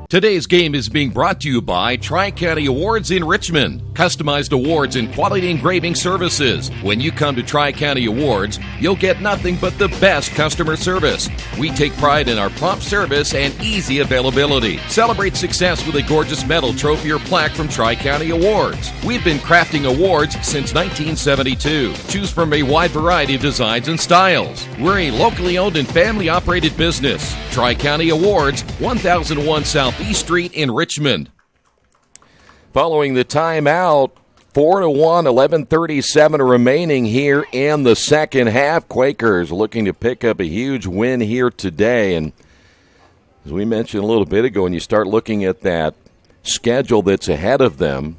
Today's game is being brought to you by Tri-County Awards in Richmond. Customized awards and quality engraving services. When you come to Tri-County Awards, you'll get nothing but the best customer service. We take pride in our prompt service and easy availability. Celebrate success with a gorgeous medal, trophy, or plaque from Tri-County Awards. We've been crafting awards since 1972. Choose from a wide variety of designs and styles. We're a locally owned and family-operated business. Tri-County Awards, 1001 South East Street in Richmond. Following the timeout, 4-1, 11:37 remaining here in the second half. Quakers looking to pick up a huge win here today. And as we mentioned a little bit ago, when you start looking at that schedule that's ahead of them,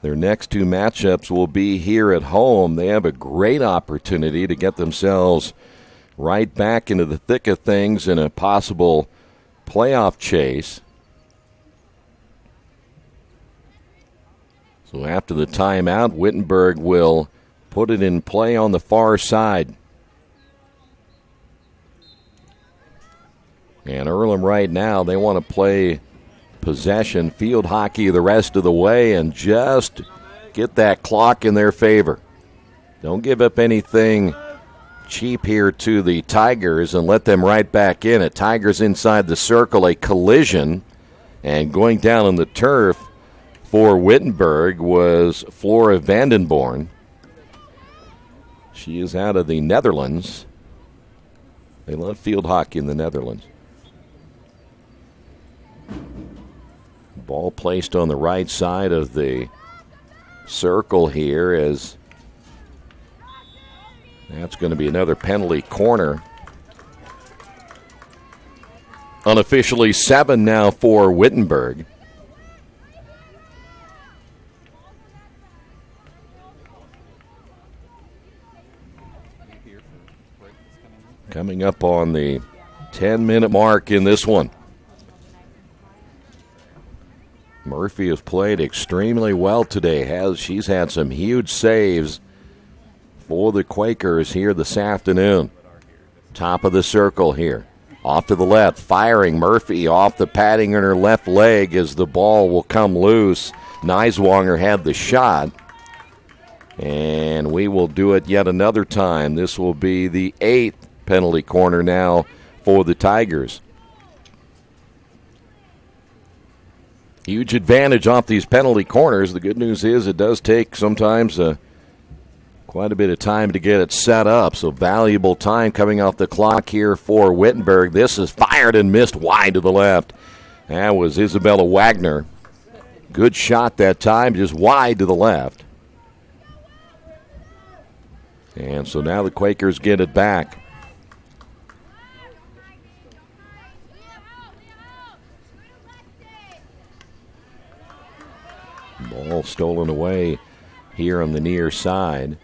their next two matchups will be here at home. They have a great opportunity to get themselves right back into the thick of things in a possible playoff chase. So after the timeout, Wittenberg will put it in play on the far side. And Earlham right now, they want to play possession, field hockey the rest of the way, and just get that clock in their favor. Don't give up anything cheap here to the Tigers and let them right back in it. Tigers inside the circle, a collision, and going down on the turf for Wittenberg was Flora Vandenborn. She is out of the Netherlands. They love field hockey in the Netherlands. Ball placed on the right side of the circle here as that's going to be another penalty corner. Unofficially 7 now for Wittenberg. Coming up on the 10-minute mark in this one. Murphy has played extremely well today. She's had some huge saves for the Quakers here this afternoon. Top of the circle here. Off to the left, firing Murphy off the padding in her left leg as the ball will come loose. Neiswanger had the shot. And we will do it yet another time. This will be the 8th penalty corner now for the Tigers. Huge advantage off these penalty corners. The good news is it does take sometimes quite a bit of time to get it set up. So valuable time coming off the clock here for Wittenberg. This is fired and missed wide to the left. That was Isabella Wagner. Good shot that time, just wide to the left. And so now the Quakers get it back. Ball stolen away here on the near side.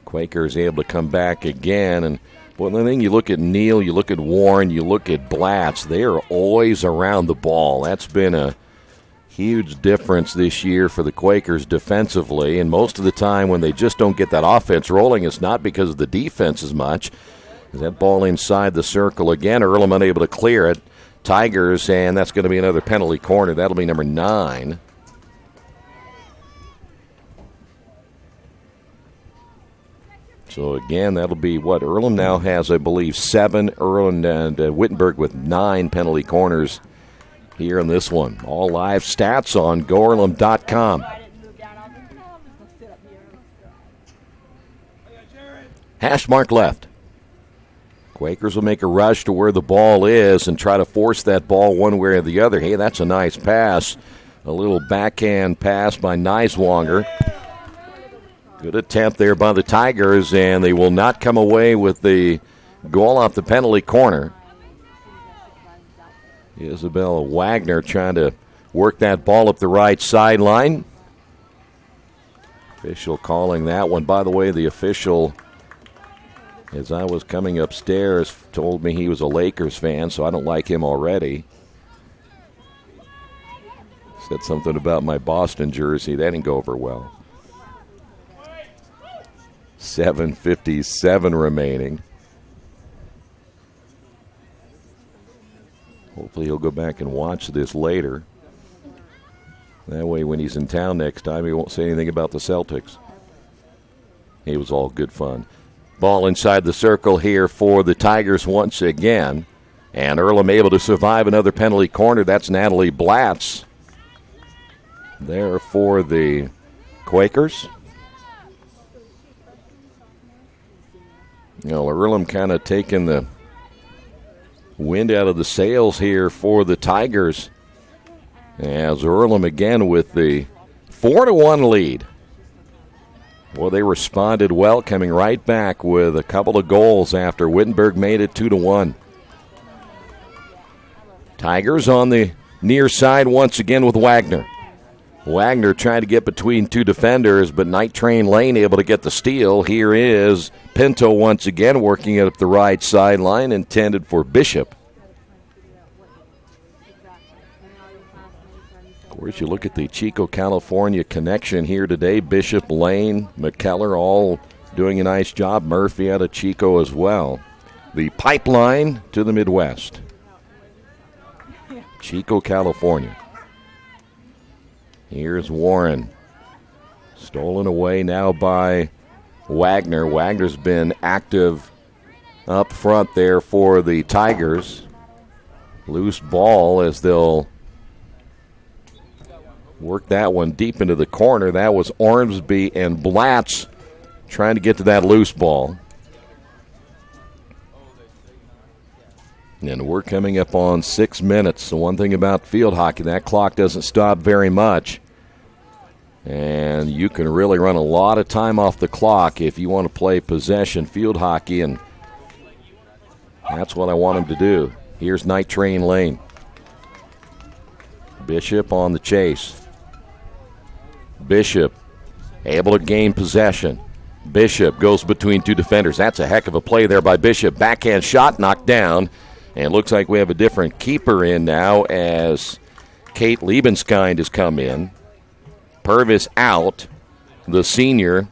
Quakers able to come back again. And well, the thing, you look at Neal, you look at Warren, you look at Blatz, they are always around the ball. That's been a huge difference this year for the Quakers defensively. And most of the time when they just don't get that offense rolling, it's not because of the defense as much. That ball inside the circle again. Earlham unable to clear it. Tigers, and that's going to be another penalty corner. That'll be number 9. So, again, that'll be what Earlham now has, I believe, 7. Earlham and Wittenberg with 9 penalty corners here in this one. All live stats on GoEarlham.com. Hash mark left. Quakers will make a rush to where the ball is and try to force that ball one way or the other. Hey, that's a nice pass. A little backhand pass by Neiswanger. Good attempt there by the Tigers, and they will not come away with the goal off the penalty corner. Isabella Wagner trying to work that ball up the right sideline. Official calling that one. By the way, the official, as I was coming upstairs, told me he was a Lakers fan, so I don't like him already. Said something about my Boston jersey. That didn't go over well. 7:57 remaining. Hopefully he'll go back and watch this later. That way when he's in town next time, he won't say anything about the Celtics. It was all good fun. Ball inside the circle here for the Tigers once again. And Earlham able to survive another penalty corner. That's Natalie Blatz there for the Quakers. You know, Earlham kind of taking the wind out of the sails here for the Tigers. As Earlham again with the 4-1 lead. Well, they responded well, coming right back with a couple of goals after Wittenberg made it 2-1. Tigers on the near side once again with Wagner. Wagner trying to get between two defenders, but Night Train Lane able to get the steal. Here is Pinto once again working it up the right sideline, intended for Bishop. Of course, you look at the Chico, California connection here today. Bishop, Lane, McKellar all doing a nice job. Murphy out of Chico as well. The pipeline to the Midwest. Chico, California. Here's Warren. Stolen away now by Wagner. Wagner's been active up front there for the Tigers. Loose ball as they'll work that one deep into the corner. That was Ormsby and Blatz trying to get to that loose ball. And we're coming up on 6 minutes. So one thing about field hockey, that clock doesn't stop very much. And you can really run a lot of time off the clock if you want to play possession field hockey, and that's what I want him to do. Here's Night Train Lane. Bishop on the chase. Bishop able to gain possession. Bishop goes between two defenders. That's a heck of a play there by Bishop. Backhand shot knocked down. And it looks like we have a different keeper in now as Kate Liebenskind has come in. Purvis out, the senior.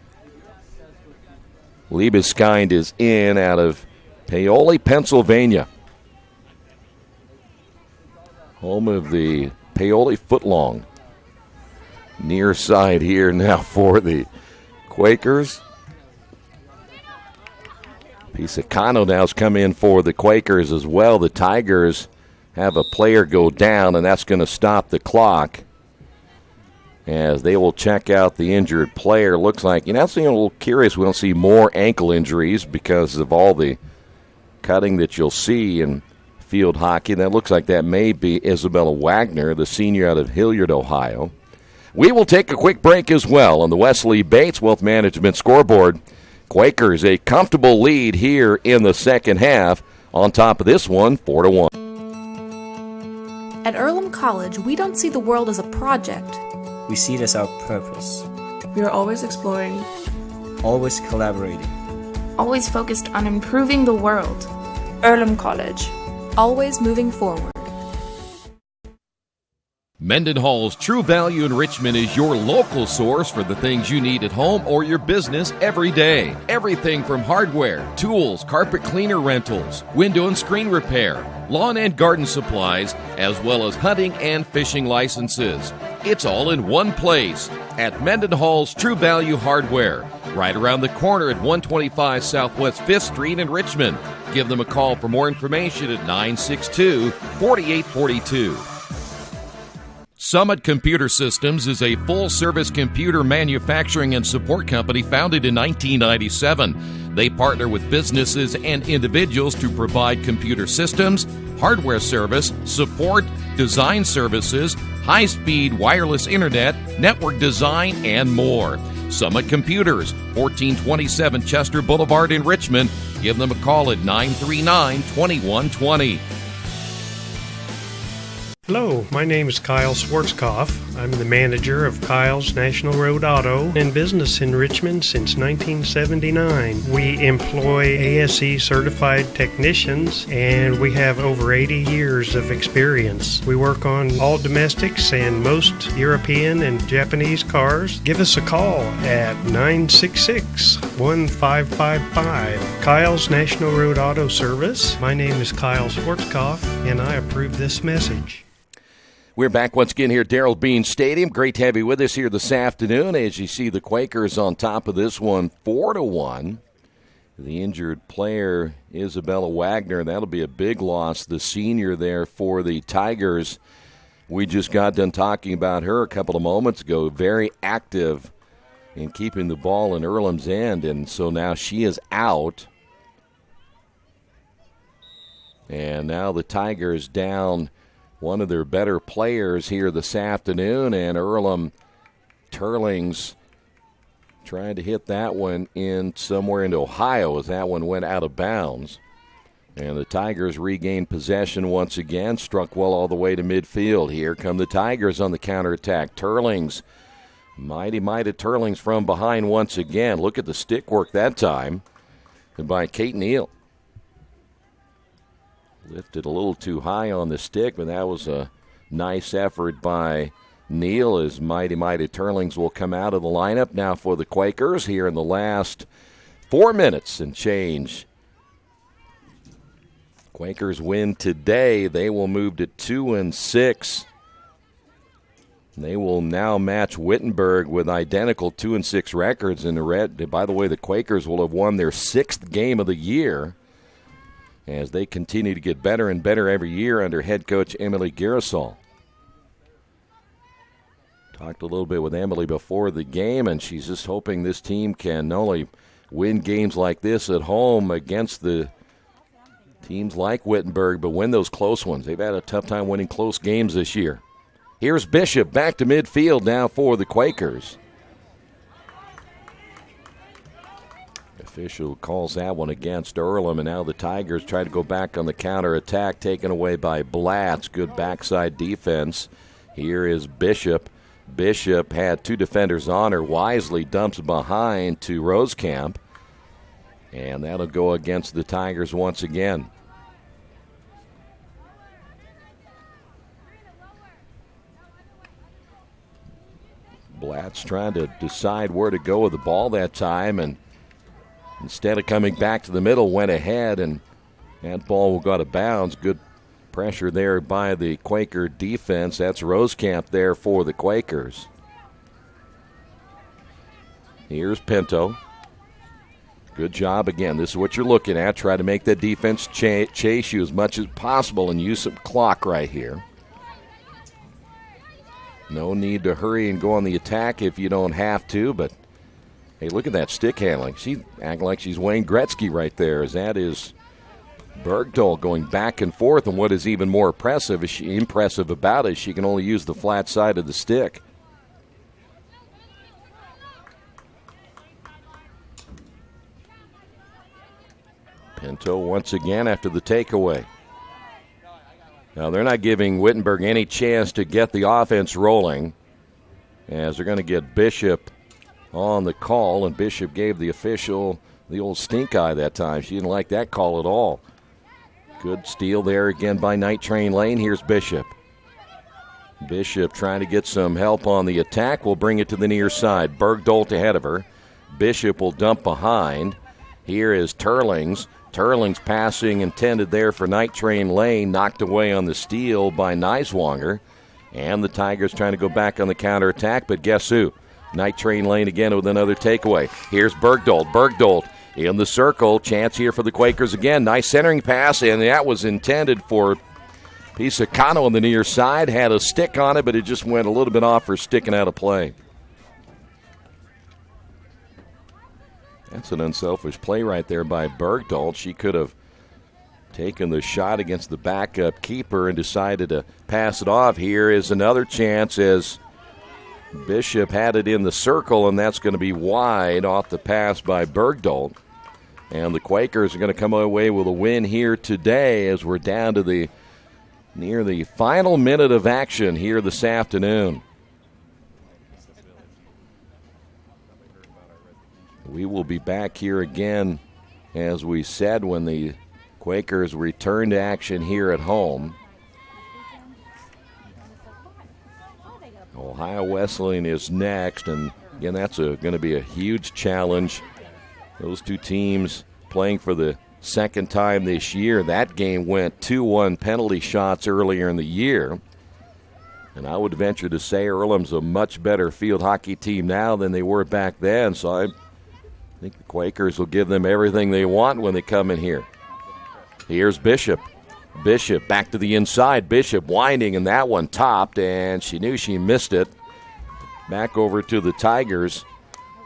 Liebenskind is in out of Paoli, Pennsylvania. Home of the Paoli footlong. Near side here now for the Quakers. Pisacano now's come in for the Quakers as well. The Tigers have a player go down, and that's going to stop the clock as they will check out the injured player. Looks like, that's a little curious. We don't see more ankle injuries because of all the cutting that you'll see in field hockey. That looks like that may be Isabella Wagner, the senior out of Hilliard, Ohio. We will take a quick break as well on the Wesley Bates Wealth Management scoreboard. Quakers a comfortable lead here in the second half. On top of this one, 4-1. At Earlham College, we don't see the world as a project. We see it as our purpose. We are always exploring, always collaborating, always focused on improving the world. Earlham College. Always moving forward. Mendenhall's True Value in Richmond is your local source for the things you need at home or your business every day. Everything from hardware, tools, carpet cleaner rentals, window and screen repair, lawn and garden supplies, as well as hunting and fishing licenses. It's all in one place at Mendenhall's True Value Hardware, right around the corner at 125 Southwest 5th Street in Richmond. Give them a call for more information at 962-4842. Summit Computer Systems is a full-service computer manufacturing and support company founded in 1997. They partner with businesses and individuals to provide computer systems, hardware service, support, design services, high-speed wireless internet, network design, and more. Summit Computers, 1427 Chester Boulevard in Richmond. Give them a call at 939-2120. Hello, my name is Kyle Schwarzkopf. I'm the manager of Kyle's National Road Auto in business in Richmond since 1979. We employ ASE certified technicians and we have over 80 years of experience. We work on all domestics and most European and Japanese cars. Give us a call at 966-1555. Kyle's National Road Auto Service. My name is Kyle Schwarzkopf and I approve this message. We're back once again here at Darrell Bean Stadium. Great to have you with us here this afternoon. As you see, the Quakers on top of this one, 4-1. The injured player, Isabella Wagner, that'll be a big loss, the senior there for the Tigers. We just got done talking about her a couple of moments ago. Very active in keeping the ball in Earlham's end, and so now she is out. And now the Tigers down one of their better players here this afternoon, and Earlham Turlings trying to hit that one in somewhere into Ohio as that one went out of bounds. And the Tigers regained possession once again, struck well all the way to midfield. Here come the Tigers on the counterattack. Turlings, mighty Turlings from behind once again. Look at the stick work that time by Kate Neal. Lifted a little too high on the stick, but that was a nice effort by Neal as mighty Turlings will come out of the lineup now for the Quakers here in the last 4 minutes and change. Quakers win today. They will move to 2-6. They will now match Wittenberg with identical 2-6 records in the red. By the way, the Quakers will have won their 6th game of the year as they continue to get better and better every year under head coach Emily Girasol. Talked a little bit with Emily before the game, and she's just hoping this team can not only win games like this at home against the teams like Wittenberg, but win those close ones. They've had a tough time winning close games this year. Here's Bishop back to midfield now for the Quakers. Official calls that one against Earlham, and now the Tigers try to go back on the counterattack, taken away by Blatz. Good backside defense. Here is Bishop. Bishop had 2 defenders on her. Wisely dumps behind to Rosekamp. And that'll go against the Tigers once again. Blatz trying to decide where to go with the ball that time, and instead of coming back to the middle, went ahead, and that ball got out of bounds. Good pressure there by the Quaker defense. That's Rosekamp there for the Quakers. Here's Pinto. Good job again. This is what you're looking at. Try to make that defense chase you as much as possible and use some clock right here. No need to hurry and go on the attack if you don't have to, but hey, look at that stick handling. She's acting like she's Wayne Gretzky right there, as that is Bergdahl going back and forth, and what is even more impressive about it is she can only use the flat side of the stick. Pinto once again after the takeaway. Now they're not giving Wittenberg any chance to get the offense rolling, as they're going to get Bishop on the call, and Bishop gave the official the old stink eye that time. She didn't like that call at all. Good steal there again by Night Train Lane. Here's Bishop. Bishop trying to get some help on the attack. Will bring it to the near side. Bergdolt ahead of her. Bishop will dump behind. Here is Turlings. Turlings passing intended there for Night Train Lane. Knocked away on the steal by Neiswanger. And the Tigers trying to go back on the counterattack, but guess who? Night Train Lane again with another takeaway. Here's Bergdolt. Bergdolt in the circle. Chance here for the Quakers again. Nice centering pass, and that was intended for Pisacano on the near side. Had a stick on it, but it just went a little bit off her stick and out of play. That's an unselfish play right there by Bergdahl. She could have taken the shot against the backup keeper and decided to pass it off. Here is another chance as Bishop had it in the circle, and that's going to be wide off the pass by Bergdahl. And the Quakers are going to come away with a win here today as we're down to near the final minute of action here this afternoon. We will be back here again, as we said, when the Quakers return to action here at home. Ohio Wesleyan is next, and again, that's going to be a huge challenge. Those two teams playing for the second time this year. That game went 2-1 penalty shots earlier in the year. And I would venture to say Earlham's a much better field hockey team now than they were back then, so I think the Quakers will give them everything they want when they come in here. Here's Bishop. Bishop back to the inside. Bishop winding, and that one topped, and she knew she missed it. Back over to the Tigers,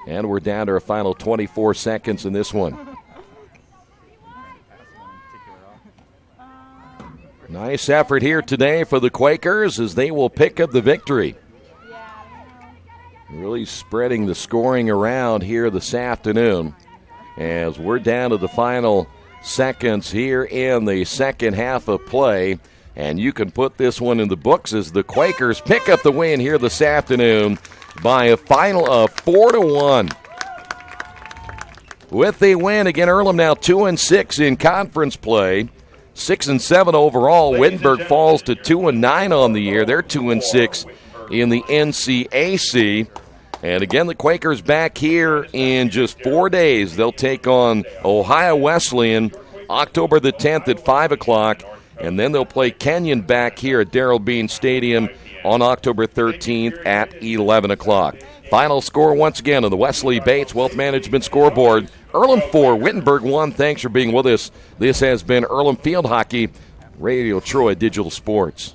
and we're down to a final 24 seconds in this one. Nice effort here today for the Quakers as they will pick up the victory. really spreading the scoring around here this afternoon as we're down to the final seconds here in the second half of play. And you can put this one in the books as the Quakers pick up the win here this afternoon by a final of 4-1. With the win, again, Earlham now 2-6 in conference play, 6-7 overall. Wittenberg falls to 2-9 on the year. They're 2-6 in the NCAC. And again, the Quakers back here in just 4 days. They'll take on Ohio Wesleyan October the 10th at 5 o'clock. And then they'll play Kenyon back here at Darrell Bean Stadium on October 13th at 11 o'clock. Final score once again on the Wesley Bates Wealth Management scoreboard. Earlham 4, Wittenberg 1. Thanks for being with us. This has been Earlham Field Hockey, Radio Troy Digital Sports.